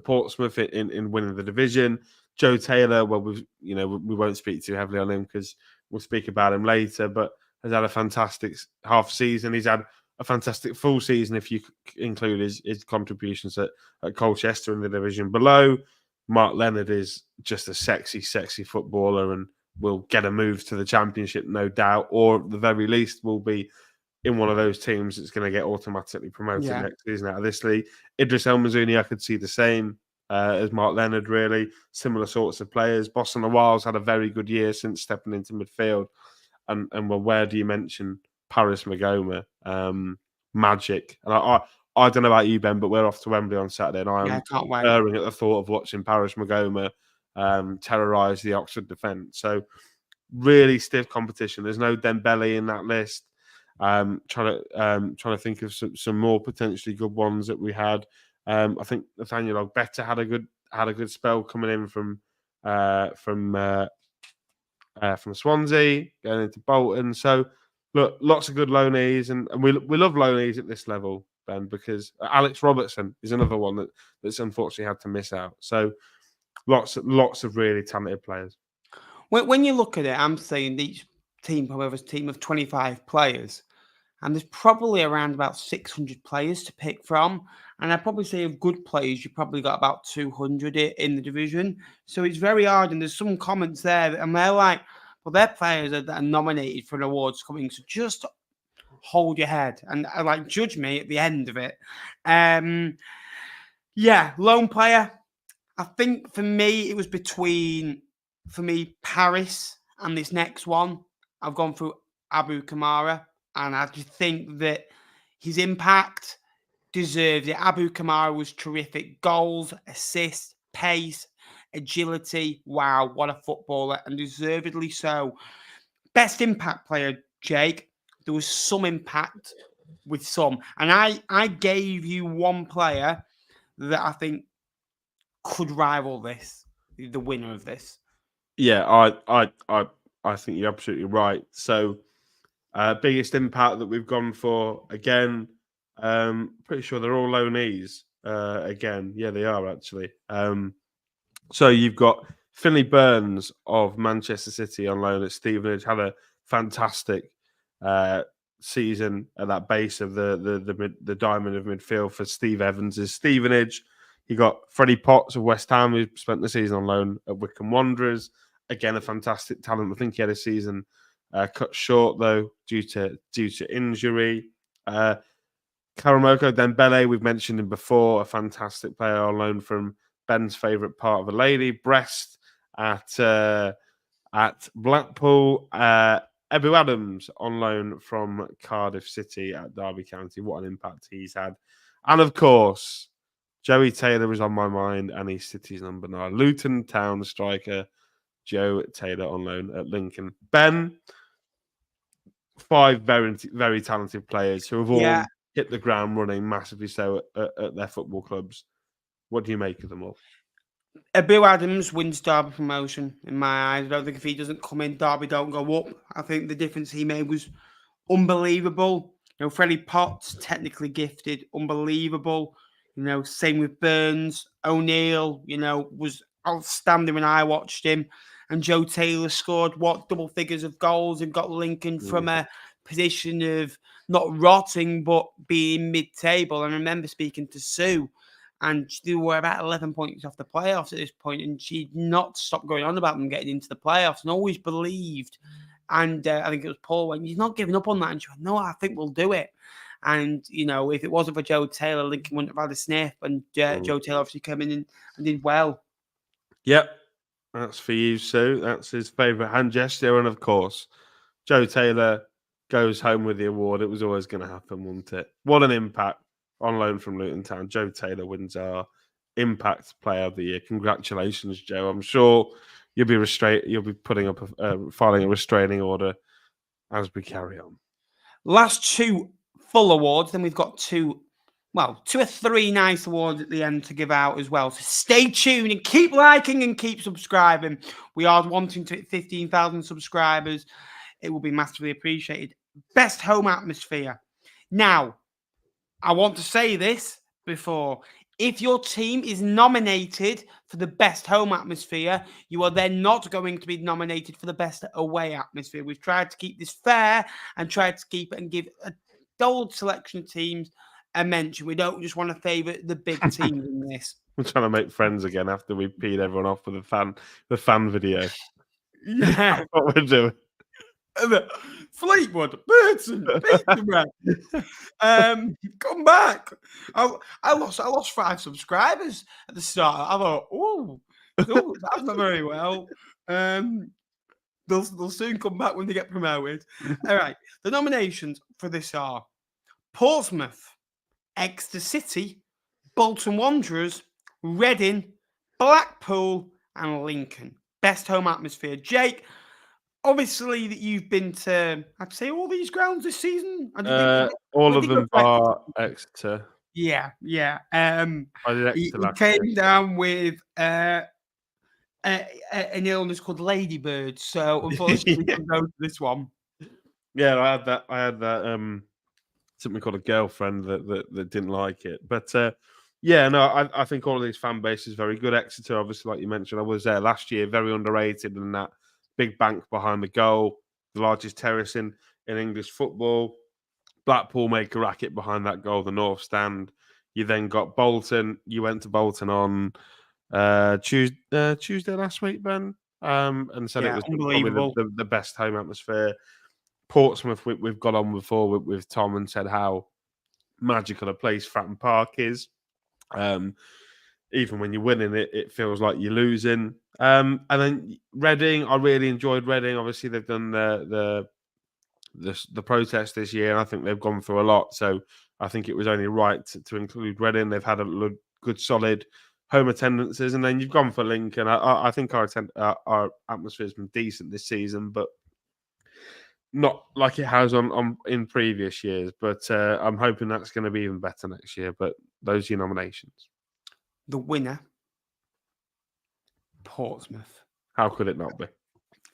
Speaker 2: Portsmouth in winning the division. Joe Taylor, well, we won't speak too heavily on him because we'll speak about him later, but has had a fantastic half season. He's had a fantastic full season if you include his contributions at Colchester in the division below. Mark Leonard is just a sexy footballer and will get a move to the Championship, no doubt, or at the very least will be in one of those teams that's going to get automatically promoted next season out of this league. Idris El Mazouni, I could see the same as Mark Leonard, really. Similar sorts of players. Boston Lowell's had a very good year since stepping into midfield. And well, where do you mention Paris Magoma? Magic. And I don't know about you, Ben, but we're off to Wembley on Saturday, and I am purring at the thought of watching Paris Magoma terrorise the Oxford defence. So really stiff competition. There's no Dembele in that list. Trying to think of some more potentially good ones that we had. I think Nathaniel Ogbeta had a good spell coming in from Swansea, going into Bolton. So look, lots of good loanees, and we love loanees at this level, Ben, because Alex Robertson is another one that's unfortunately had to miss out. So lots of really talented players.
Speaker 1: When you look at it, I'm saying each team, however, a team of 25 players, and there's probably around about 600 players to pick from. And I'd probably say of good players, you've probably got about 200 in the division. So it's very hard. And there's some comments there, and they're like, well, they're players that are nominated for an awards coming. So just hold your head and like judge me at the end of it. Yeah, lone player. I think for me, it was between, Paris and this next one. I've gone through Abu Kamara, and I just think that his impact deserves it. Abu Kamara was terrific. Goals, assists, pace, agility. Wow, what a footballer, and deservedly so. Best impact player, Jake. There was some impact with some. And I gave you one player that I think could rival this, the winner of this.
Speaker 2: Yeah, I think you're absolutely right. So biggest impact that we've gone for, again, pretty sure they're all loanees. Again, yeah, they are actually. So you've got Finley Burns of Manchester City on loan at Stevenage, had a fantastic season at that base of the diamond of midfield for Steve Evans' Stevenage. You got Freddie Potts of West Ham, who spent the season on loan at Wycombe Wanderers. Again, a fantastic talent. I think he had a season cut short though due to injury. Karamoko Dembele, we've mentioned him before, a fantastic player on loan from Ben's favourite part of a lady, Brest at Blackpool. Ebou Adams on loan from Cardiff City at Derby County. What an impact he's had. And of course, Joey Taylor is on my mind, and he's City's number 9. Luton Town striker Joe Taylor on loan at Lincoln. Ben, 5 very, very talented players who have all hit the ground running massively so at their football clubs. What do you make of them all?
Speaker 1: Ebou Adams wins Derby promotion in my eyes. I don't think if he doesn't come in, Derby don't go up. I think the difference he made was unbelievable. Freddie Potts, technically gifted, unbelievable. Same with Burns. O'Neill, was outstanding when I watched him. And Joe Taylor scored double figures of goals and got Lincoln from a position of not rotting but being mid-table. And I remember speaking to Sue, and they were about 11 points off the playoffs at this point, and she'd not stopped going on about them getting into the playoffs and always believed. And I think it was Paul when he's not giving up on that. And she went, no, I think we'll do it. And, if it wasn't for Joe Taylor, Lincoln wouldn't have had a sniff. And Joe Taylor obviously came in and did well.
Speaker 2: Yep. That's for you, Sue. That's his favourite hand gesture. And of course, Joe Taylor goes home with the award. It was always going to happen, wasn't it? What an impact on loan from Luton Town. Joe Taylor wins our Impact Player of the Year. Congratulations, Joe. I'm sure you'll be putting up filing a restraining order as we carry on.
Speaker 1: Last 2 full awards. Then we've got 2 or 3 nice awards at the end to give out as well. So stay tuned and keep liking and keep subscribing. We are wanting to hit 15,000 subscribers. It will be massively appreciated. Best home atmosphere. Now, I want to say this before. If your team is nominated for the best home atmosphere, you are then not going to be nominated for the best away atmosphere. We've tried to keep this fair and tried to keep it and give a dull selection of teams a mention. We don't just want to favour the big teams in this.
Speaker 2: We're trying to make friends again after we peed everyone off with the fan video.
Speaker 1: Yeah.
Speaker 2: That's what we're doing.
Speaker 1: Fleetwood, Burton, Peterborough. Come back. I lost 5 subscribers at the start. I thought, that's not very well. They'll soon come back when they get promoted. All right. The nominations for this are Portsmouth, Exeter City, Bolton Wanderers, Reading, Blackpool, and Lincoln. Best home atmosphere. Jake, obviously that you've been to, I'd say, all these grounds this season.
Speaker 2: All of them are Exeter.
Speaker 1: Yeah.
Speaker 2: I did Exeter
Speaker 1: he came down with an illness called Ladybird, so unfortunately we couldn't go to this one.
Speaker 2: Yeah, I had that something called a girlfriend that didn't like it. But I think all of these fan bases very good. Exeter, obviously, like you mentioned, I was there last year, very underrated, and that big bank behind the goal, the largest terrace in English football. Blackpool make a racket behind that goal, the North Stand. You then got Bolton. You went to Bolton on Tuesday last week, Ben, and said it was probably the best home atmosphere. Portsmouth, we've got on before with Tom and said how magical a place Fratton Park is. Even when you're winning, it feels like you're losing. And then Reading, I really enjoyed Reading. Obviously, they've done the protest this year, and I think they've gone through a lot. So I think it was only right to include Reading. They've had a good, solid home attendances, and then you've gone for Lincoln. I think our atmosphere has been decent this season, but not like it has on in previous years. But I'm hoping that's going to be even better next year. But those are your nominations.
Speaker 1: The winner, Portsmouth.
Speaker 2: How could it not be?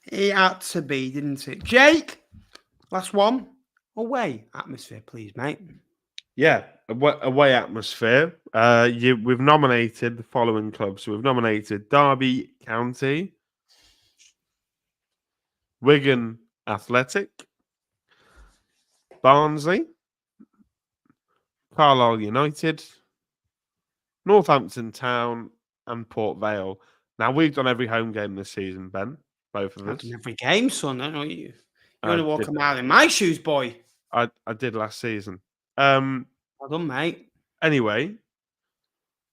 Speaker 1: It had to be, didn't it? Jake, last one. Away atmosphere, please, mate.
Speaker 2: Yeah, away atmosphere. We've nominated the following clubs. So we've nominated Derby County, Wigan Athletic, Barnsley, Carlisle United, Northampton Town, and Port Vale. Now, we've done every home game this season, Ben, both of us.
Speaker 1: Every game, son, I know you. You're going to walk a mile in my shoes, boy.
Speaker 2: I did last season.
Speaker 1: Well done, mate.
Speaker 2: Anyway,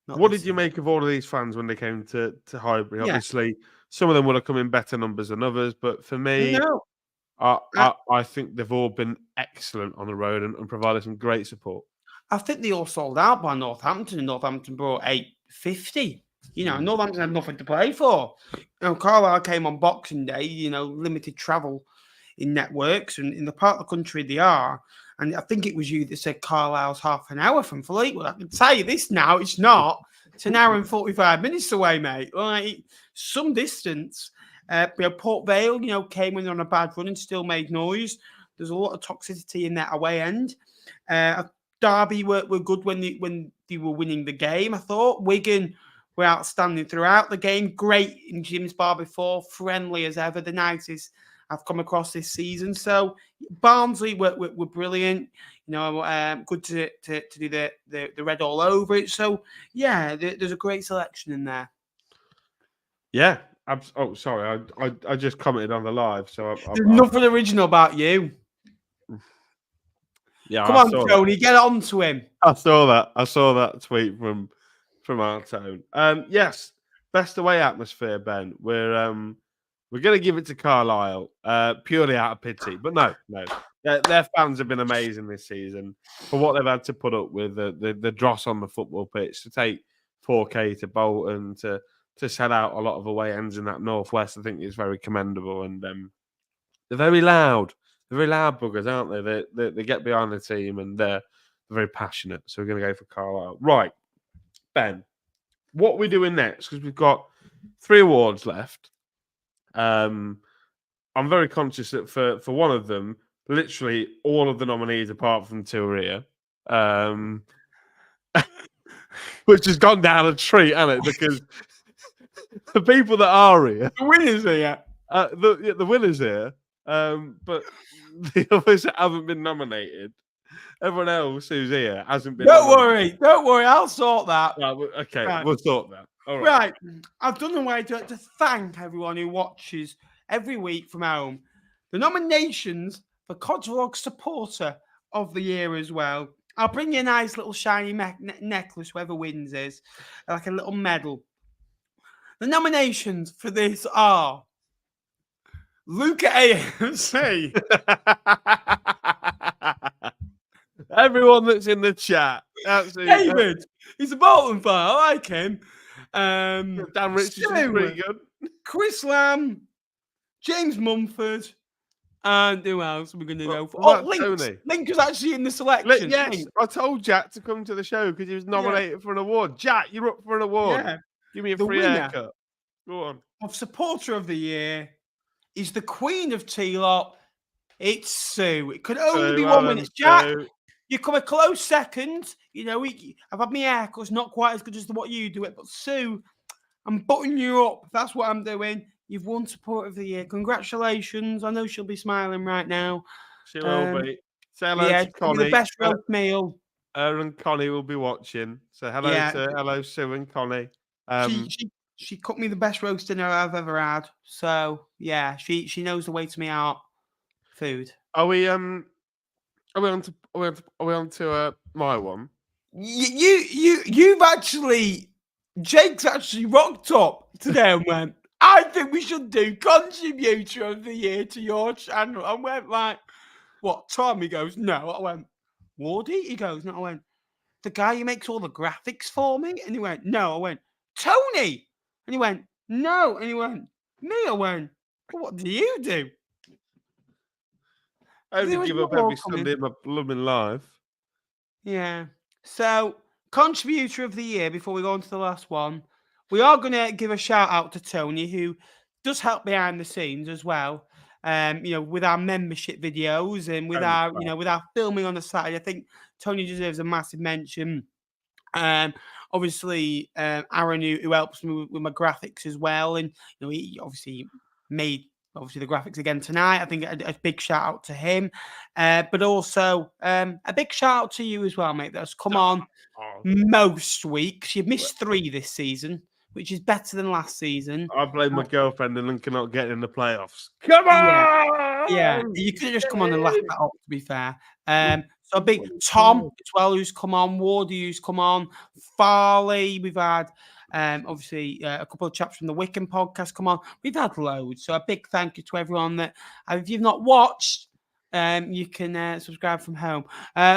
Speaker 2: what did you make of all of these fans when they came to Highbury? Yeah. Obviously, some of them would have come in better numbers than others, but for me, I think they've all been excellent on the road and provided some great support.
Speaker 1: I think they all sold out by Northampton, and Northampton brought 850. Northampton had nothing to play for. Carlisle came on Boxing Day, limited travel in networks, and in the part of the country they are. And I think it was you that said Carlisle's half an hour from Fleetwood. I can tell you this now, it's not. It's an hour and 45 minutes away, mate. Like, some distance. Port Vale, came in on a bad run and still made noise. There's a lot of toxicity in that away end. Derby were good when they were winning the game, I thought. Wigan were outstanding throughout the game. Great in Jim's bar before. Friendly as ever. The nicest I've come across this season. So Barnsley were brilliant. Good to do the red all over it. So yeah, there's a great selection in there.
Speaker 2: Yeah. Oh, sorry. I just commented on the live. So
Speaker 1: there's nothing original about you.
Speaker 2: Yeah,
Speaker 1: come on, Tony, get on to him.
Speaker 2: I saw that tweet from our tone. Yes, best away atmosphere, Ben. We're going to give it to Carlisle purely out of pity, but no. Their fans have been amazing this season for what they've had to put up with the dross on the football pitch, to take 4K to Bolton, to sell out a lot of away ends in that northwest. I think is very commendable, and they're very loud. They're very loud buggers, aren't they? They get behind the team and they're very passionate. So we're going to go for Carlisle. Right, Ben, what are we doing next? Because we've got 3 awards left. I'm very conscious that for one of them, literally all of the nominees apart from 2 are here. Which has gone down a treat, hasn't it? Because the people that are here,
Speaker 1: the winners here,
Speaker 2: the winners here, but the others that haven't been nominated. Everyone else who's here hasn't been.
Speaker 1: Don't worry, I'll sort that.
Speaker 2: Okay, right. We'll sort that. All
Speaker 1: right. I've done a way to thank everyone who watches every week from home. The nominations for Codswallop Supporter of the Year as well. I'll bring you a nice little shiny necklace, whoever wins is, like a little medal. The nominations for this are Luca AFC.
Speaker 2: Everyone that's in the chat. Absolutely.
Speaker 1: David, he's a Bolton fan. I like him.
Speaker 2: Dan Richardson's pretty good.
Speaker 1: Chris Lamb, James Mumford, and who else are we going to go for? Link was actually in the selection.
Speaker 2: Yes, Link. I told Jack to come to the show because he was nominated for an award. Jack, you're up for an award. Yeah. Give me a free haircut. Go on.
Speaker 1: Of Supporter of the Year is the Queen of T-Lot. It's Sue. It could only be one minute. Jack, you come a close second. I've had my haircuts not quite as good as what you do it, but Sue, I'm buttoning you up. That's what I'm doing. You've won Supporter of the Year. Congratulations. I know she'll be smiling right now.
Speaker 2: She will be. Say hello to Connie.
Speaker 1: The best roast meal.
Speaker 2: Her and Connie will be watching. So hello Sue and Connie.
Speaker 1: She cooked me the best roast dinner I've ever had. So yeah, she knows the way to me heart. Food.
Speaker 2: Are we on to my one?
Speaker 1: You've actually, Jake's actually rocked up today and went, I think we should do Contributor of the Year to your channel. I went like, what, Tom? He goes, no. I went, Wardy? He goes, no. I went, the guy who makes all the graphics for me? And he went, no. I went, Tony? And he went, no. And he went, me? I went, well, what do you do?
Speaker 2: I only give up every Sunday in my blooming life.
Speaker 1: Yeah. So, Contributor of the Year, before we go on to the last one, we are going to give a shout out to Tony, who does help behind the scenes as well. With our membership videos and with our filming on the side. I think Tony deserves a massive mention. Obviously, Aaron, who helps me with my graphics as well, and he obviously made the graphics again tonight. I think a big shout out to him, but also a big shout out to you as well, mate. That's come on most weeks. You've missed 3 this season, which is better than last season.
Speaker 2: I blame my girlfriend and Lincoln not getting in the playoffs. Come on!
Speaker 1: Yeah. You could have just come on and laughed that up, to be fair. So big Tom as well, who's come on, Wardy, who's come on, Farley. We've had obviously a couple of chaps from the Wickham podcast come on. We've had loads. So a big thank you to everyone that if you've not watched, you can subscribe from home.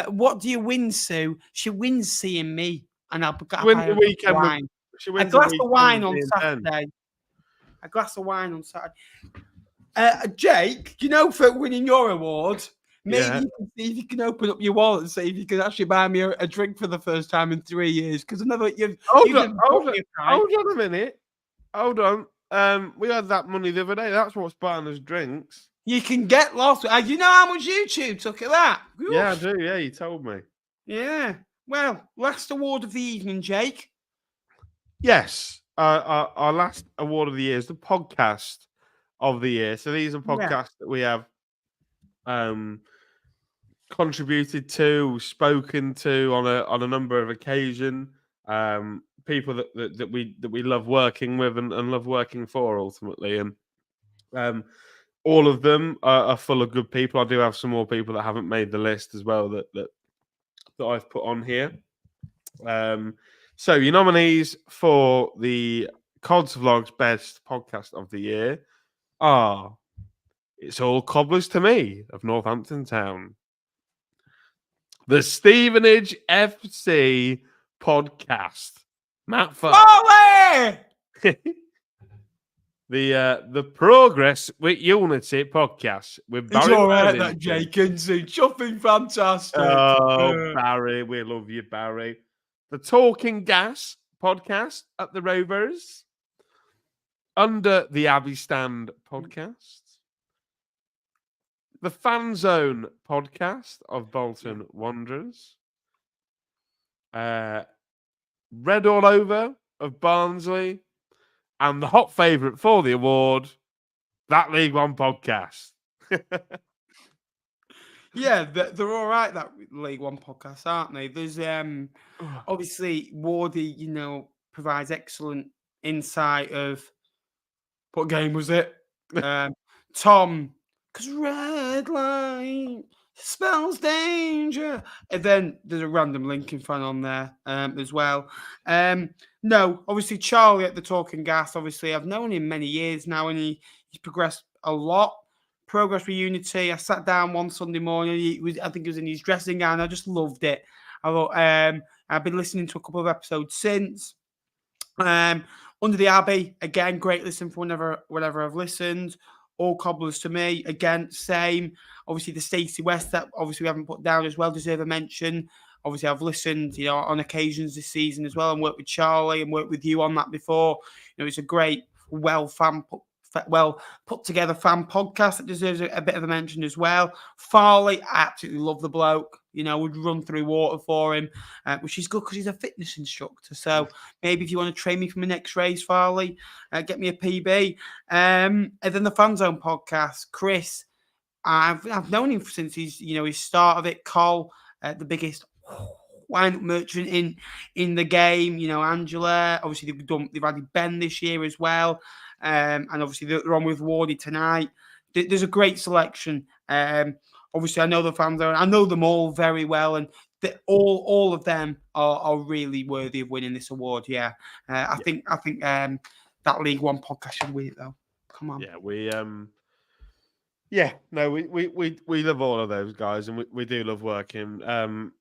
Speaker 1: What do you win, Sue? She wins seeing me, and I'll
Speaker 2: win the weekend
Speaker 1: wine.
Speaker 2: With,
Speaker 1: a glass of wine on Saturday. A glass of wine on Saturday. Jake, for winning your award, maybe you can see if you can open up your wallet and see if you can actually buy me a drink for the first time in 3 years. Because I know you've
Speaker 2: hold on a minute. Hold on. We had that money the other day. That's what's buying us drinks.
Speaker 1: You can get lost. You know how much YouTube took at that? Oof.
Speaker 2: Yeah, I do. Yeah, you told me.
Speaker 1: Yeah. Well, last award of the evening, Jake.
Speaker 2: Yes. Our last award of the year is the podcast of the year. So these are podcasts that we have contributed to, spoken to on a number of occasions. People that we love working with and love working for ultimately. And all of them are full of good people. I do have some more people that haven't made the list as well that I've put on here. So your nominees for the Cods Vlogs Best Podcast of the Year are It's All Cobblers to Me of Northampton Town, the Stevenage FC Podcast, Matt
Speaker 1: Farley,
Speaker 2: the Progress with Unity Podcast with Barry.
Speaker 1: It's all right, that Jake and Sue, chuffing fantastic.
Speaker 2: Oh, Barry, we love you, Barry. The Talking Gas Podcast at the Rovers, Under the Abbey Stand Podcast, the Fan Zone Podcast of Bolton Wanderers, Red All Over of Barnsley, and the hot favourite for the award, That League One Podcast.
Speaker 1: Yeah, they're all right, that League One podcast, aren't they? There's obviously Wardy, provides excellent insight of what game was it? Tom, because red light spells danger. And then there's a random Lincoln fan on there as well. No, obviously Charlie at the Talking Gas. Obviously, I've known him many years now, and he's progressed a lot. Progress with Unity. I sat down one Sunday morning. I think he was in his dressing gown. I just loved it. I thought I've been listening to a couple of episodes since. Under the Abbey, again, great listen for whenever I've listened. All Cobblers to Me, again, same. Obviously, the Stacey West that obviously we haven't put down as well deserve a mention. Obviously, I've listened, on occasions this season as well, and worked with Charlie and worked with you on that before. It's a great, well put together fan podcast that deserves a bit of a mention as well. Farley, I absolutely love the bloke. Would run through water for him, which is good because he's a fitness instructor. So maybe if you want to train me for my next race, Farley, get me a PB. And then the Fan Zone podcast, Chris, I've known him since his start of it. Cole, the biggest wine merchant in the game. Angela, obviously they've added Ben this year as well. And obviously they're on with Wardy tonight. There's a great selection. Obviously, I know the fans I know them all very well, and all of them are really worthy of winning this award. Yeah, I think that League One podcast should win it though. Come on.
Speaker 2: Yeah, we love all of those guys, and we do love working.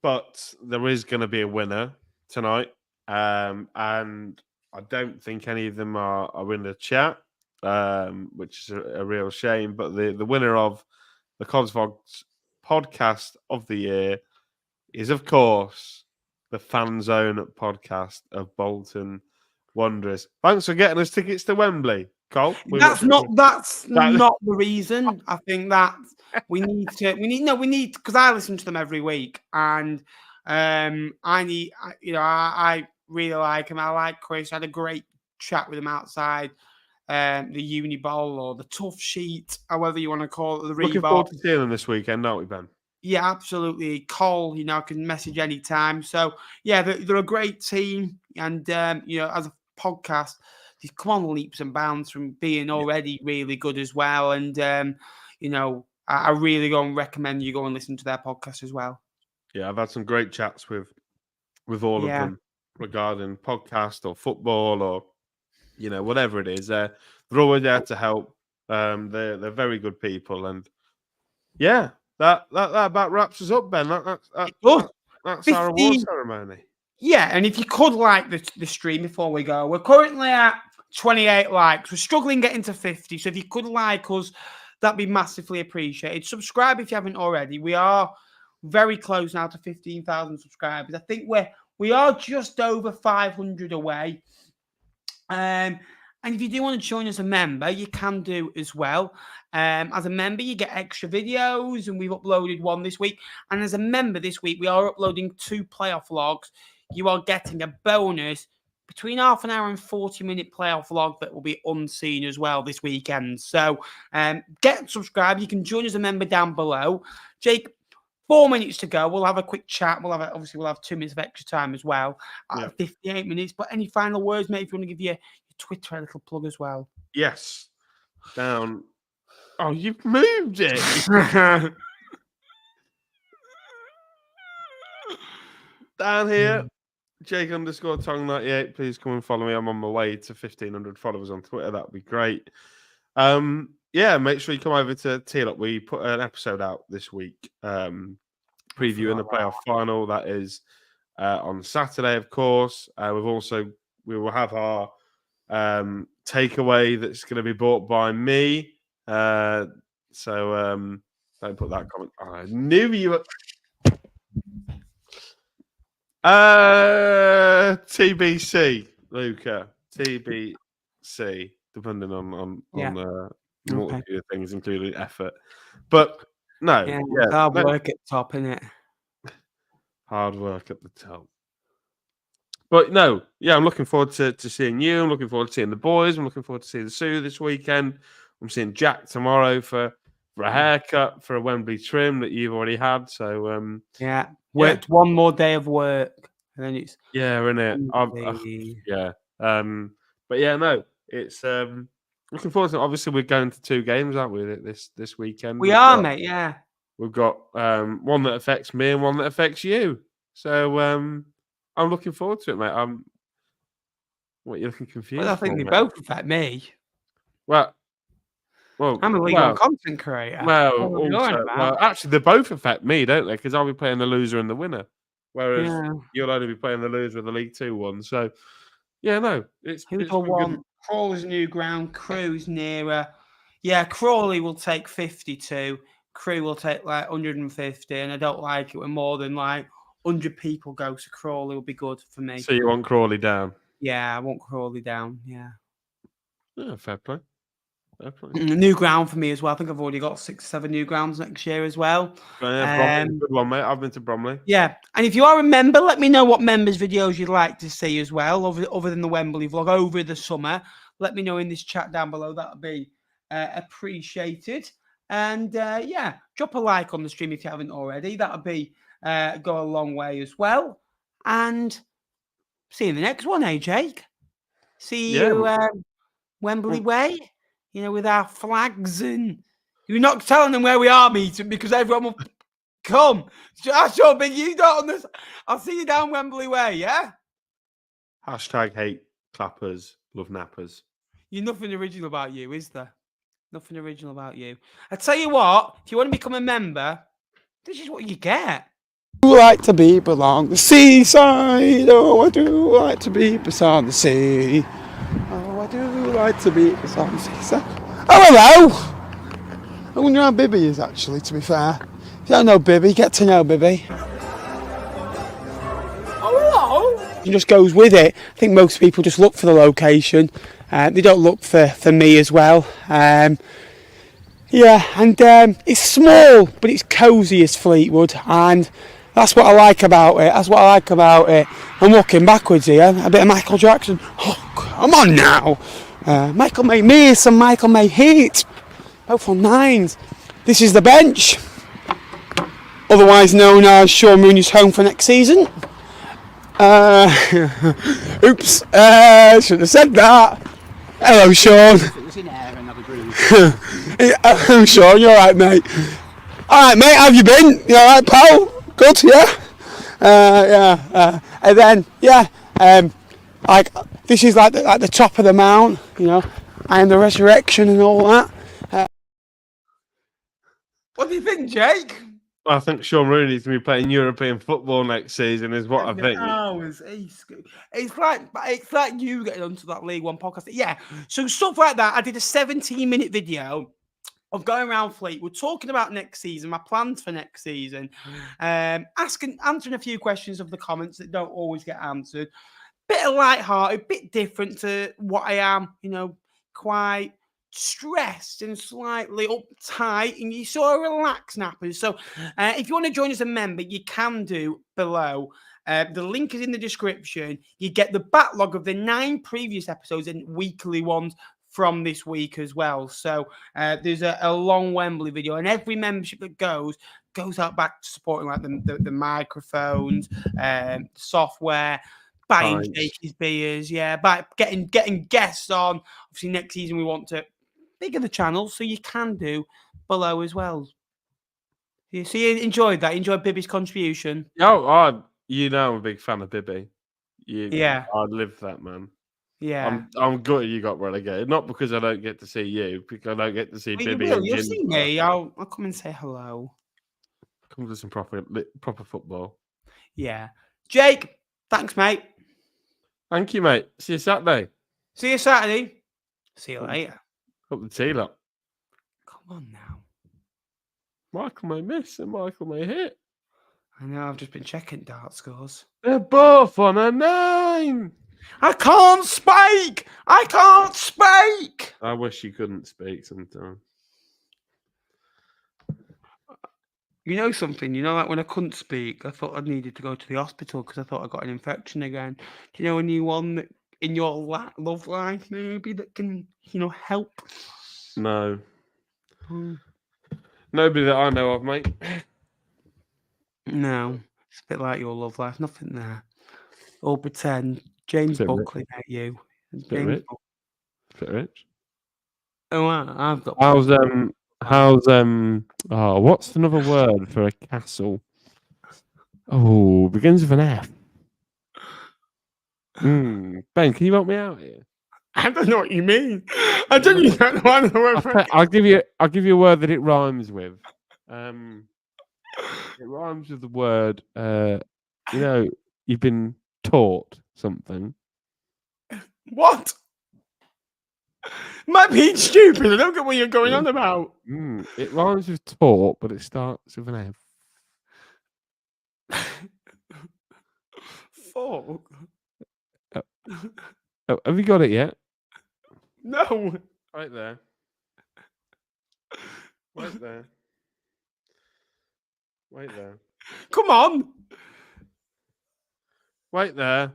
Speaker 2: But there is going to be a winner tonight, and I don't think any of them are in the chat, which is a real shame. But the winner of the Cosvogs podcast of the year is, of course, the Fan Zone podcast of Bolton Wanderers. Thanks for getting us tickets to Wembley, Cole.
Speaker 1: That's not the reason. I think that we need because I listen to them every week, and I really like him. I like Chris. I had a great chat with him outside the Uni Bowl or the Tough Sheet, however you want to call it. The
Speaker 2: Looking forward to seeing them this weekend, aren't we, Ben?
Speaker 1: Yeah, absolutely. Cole, I can message anytime. So, yeah, they're a great team. And, as a podcast, they've come on leaps and bounds from being already really good as well. And, I really go and recommend you go and listen to their podcast as well.
Speaker 2: Yeah, I've had some great chats with all of them regarding podcast or football or whatever it is. They're always there to help. They're very good people, and yeah, that about wraps us up, Ben. That's our award ceremony.
Speaker 1: Yeah, and if you could like the stream before we go, we're currently at 28 likes. We're struggling getting to 50, so if you could like us, that'd be massively appreciated. Subscribe if you haven't already. We are very close now to 15,000 subscribers. I think we are just over 500 away. And if you do want to join as a member, you can do as well. As a member, you get extra videos, and we've uploaded one this week. And as a member this week, we are uploading 2 playoff vlogs. You are getting a bonus between half an hour and 40-minute playoff vlog that will be unseen as well this weekend. So get subscribed. You can join as a member down below. Jake, 4 minutes to go. We'll have a quick chat. We'll have 2 minutes of extra time as well. 58 minutes. But any final words, mate, if you want to give your Twitter a little plug as well.
Speaker 2: Yes. Down. Oh, you've moved it. Down here, Jake_Tong98. Please come and follow me. I'm on my way to 1,500 followers on Twitter. That would be great. Yeah, make sure you come over to Teal Up. We put an episode out this week, previewing the playoff final. That is on Saturday, of course. We will have our takeaway that's going to be bought by me. Don't put that comment. Oh, I knew you were. TBC, Luca. TBC, depending on multitude of things, including effort. But no,
Speaker 1: hard work at the top, innit?
Speaker 2: Hard work at the top. But no, I'm looking forward to seeing you. I'm looking forward to seeing the boys. I'm looking forward to seeing Sue this weekend. I'm seeing Jack tomorrow for a haircut, for a Wembley trim that you've already had. So
Speaker 1: worked one more day of work, and then it's
Speaker 2: innit? But no, it's looking forward to it. Obviously, we're going to 2 games, aren't we? This weekend.
Speaker 1: We've got,
Speaker 2: We've got one that affects me and one that affects you. So I'm looking forward to it, mate. What, you're looking confused?
Speaker 1: Well, I think they both affect me.
Speaker 2: Well,
Speaker 1: I'm a legal content creator.
Speaker 2: Actually, they both affect me, don't they? Because I'll be playing the loser and the winner, whereas you'll only be playing the loser of the League 2 one. So, it's
Speaker 1: one. Crawley's new ground. Crew's nearer. Yeah, Crawley will take 52. Crew will take like 150, and I don't like it when more than like 100 people go. So Crawley will be good for me.
Speaker 2: So you want Crawley down?
Speaker 1: Yeah, I want Crawley down. Yeah.
Speaker 2: Fair play.
Speaker 1: New ground for me as well. I think I've already got 6 or 7 new grounds next year as well.
Speaker 2: Bromley's a good one, mate. I've been to Bromley.
Speaker 1: Yeah, and if you are a member, let me know what members' videos you'd like to see as well, other than the Wembley vlog over the summer. Let me know in this chat down below. That would be appreciated. And drop a like on the stream if you haven't already. That would be go a long way as well. And see you in the next one, Jake? See you Wembley way. With our flags, and you're not telling them where we are meeting because everyone will come. That's so big. You don't understand. I'll see you down Wembley way, yeah?
Speaker 2: #hate clappers, love nappers.
Speaker 1: You're nothing original about you, is there? Nothing original about you. I tell you what, if you want to become a member, this is what you get.
Speaker 3: I like to be along the seaside. Oh, I do like to be beside the sea. Oh, I do like to be beside the seaside. Oh, hello! I wonder how Bibby is, actually, to be fair. If you don't know Bibby, get to know Bibby.
Speaker 1: Oh, hello!
Speaker 3: He just goes with it. I think most people just look for the location. They don't look for me as well. It's small, but it's cosy as Fleetwood, and that's what I like about it. I'm looking backwards here. A bit of Michael Jackson. Oh, come on now. Michael May miss and Michael May hit. Both on 9s. This is the bench. Otherwise known as Sean Rooney's home for next season. Oops. Shouldn't have said that. Hello, Sean.
Speaker 4: It was in air and have a groove.
Speaker 3: I'm Sean, you're alright, mate. All right, mate. How have you been? You all right, pal? Good, yeah. And then, like this is like the top of the mount. You know, I am the resurrection and all that.
Speaker 1: What do you think, Jake?
Speaker 2: I think Sean Rooney needs to be playing European football next season, is what I think.
Speaker 1: Oh, it's like you getting onto that League One podcast. Yeah, so stuff like that. I did a 17-minute video of going around Fleetwood, talking about next season, my plans for next season, answering a few questions of the comments that don't always get answered. Bit of light-hearted, bit different to what I am, quite stressed and slightly uptight, and you sort of relax, Knappers. So if you want to join as a member, you can do below. The link is in the description. You get the backlog of the 9 previous episodes and weekly ones from this week as well. So there's a long Wembley video, and every membership that goes out back to supporting like the microphones, software, buying Jakey's beers, by getting guests on. Obviously, next season we want to bigger the channel, so you can do below as well. You see, you enjoyed that. You enjoyed Bibby's contribution.
Speaker 2: Oh, I'm a big fan of Bibby.
Speaker 1: Yeah,
Speaker 2: I live that, man.
Speaker 1: Yeah,
Speaker 2: I'm gutted you got relegated. Not because I don't get to see you, because I don't get to see Bibby.
Speaker 1: You'll see me. I'll come and say hello.
Speaker 2: Come to some proper football.
Speaker 1: Yeah, Jake. Thanks, mate.
Speaker 2: Thank you, mate. See you Saturday.
Speaker 1: See you Saturday. See you later.
Speaker 2: Up the tee lot.
Speaker 1: Come on now.
Speaker 2: Michael may miss and Michael may hit.
Speaker 1: I know. I've just been checking dart scores.
Speaker 2: They're both on a 9.
Speaker 1: I can't speak.
Speaker 2: I wish you couldn't speak sometimes.
Speaker 1: You know something? Like when I couldn't speak, I thought I needed to go to the hospital because I thought I got an infection again. Do you know anyone that in your love life maybe that can, help?
Speaker 2: No. Nobody that I know of, mate.
Speaker 1: No. It's a bit like your love life. Nothing there. All pretend. James Buckley met you.
Speaker 2: Bit rich.
Speaker 1: Oh, I've got.
Speaker 2: What's another word for a castle? Oh, begins with an F. Ben, can you help me out here?
Speaker 1: I don't know what you mean. I don't know.
Speaker 2: I'll give you a word that it rhymes with. It rhymes with the word. You've been taught something.
Speaker 1: What? Am I being stupid? I don't get what you're going on about.
Speaker 2: It rhymes with taught, but it starts with an F.
Speaker 1: Fuck.
Speaker 2: Have you got it yet?
Speaker 1: No.
Speaker 2: Right there. Right there. Right there.
Speaker 1: Come on.
Speaker 2: Right there.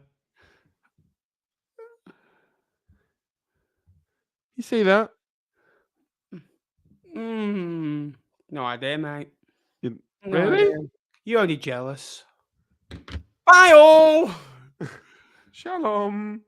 Speaker 2: You see that?
Speaker 1: No idea, mate.
Speaker 2: Really?
Speaker 1: Idea. You're only jealous. Bye all.
Speaker 2: Shalom.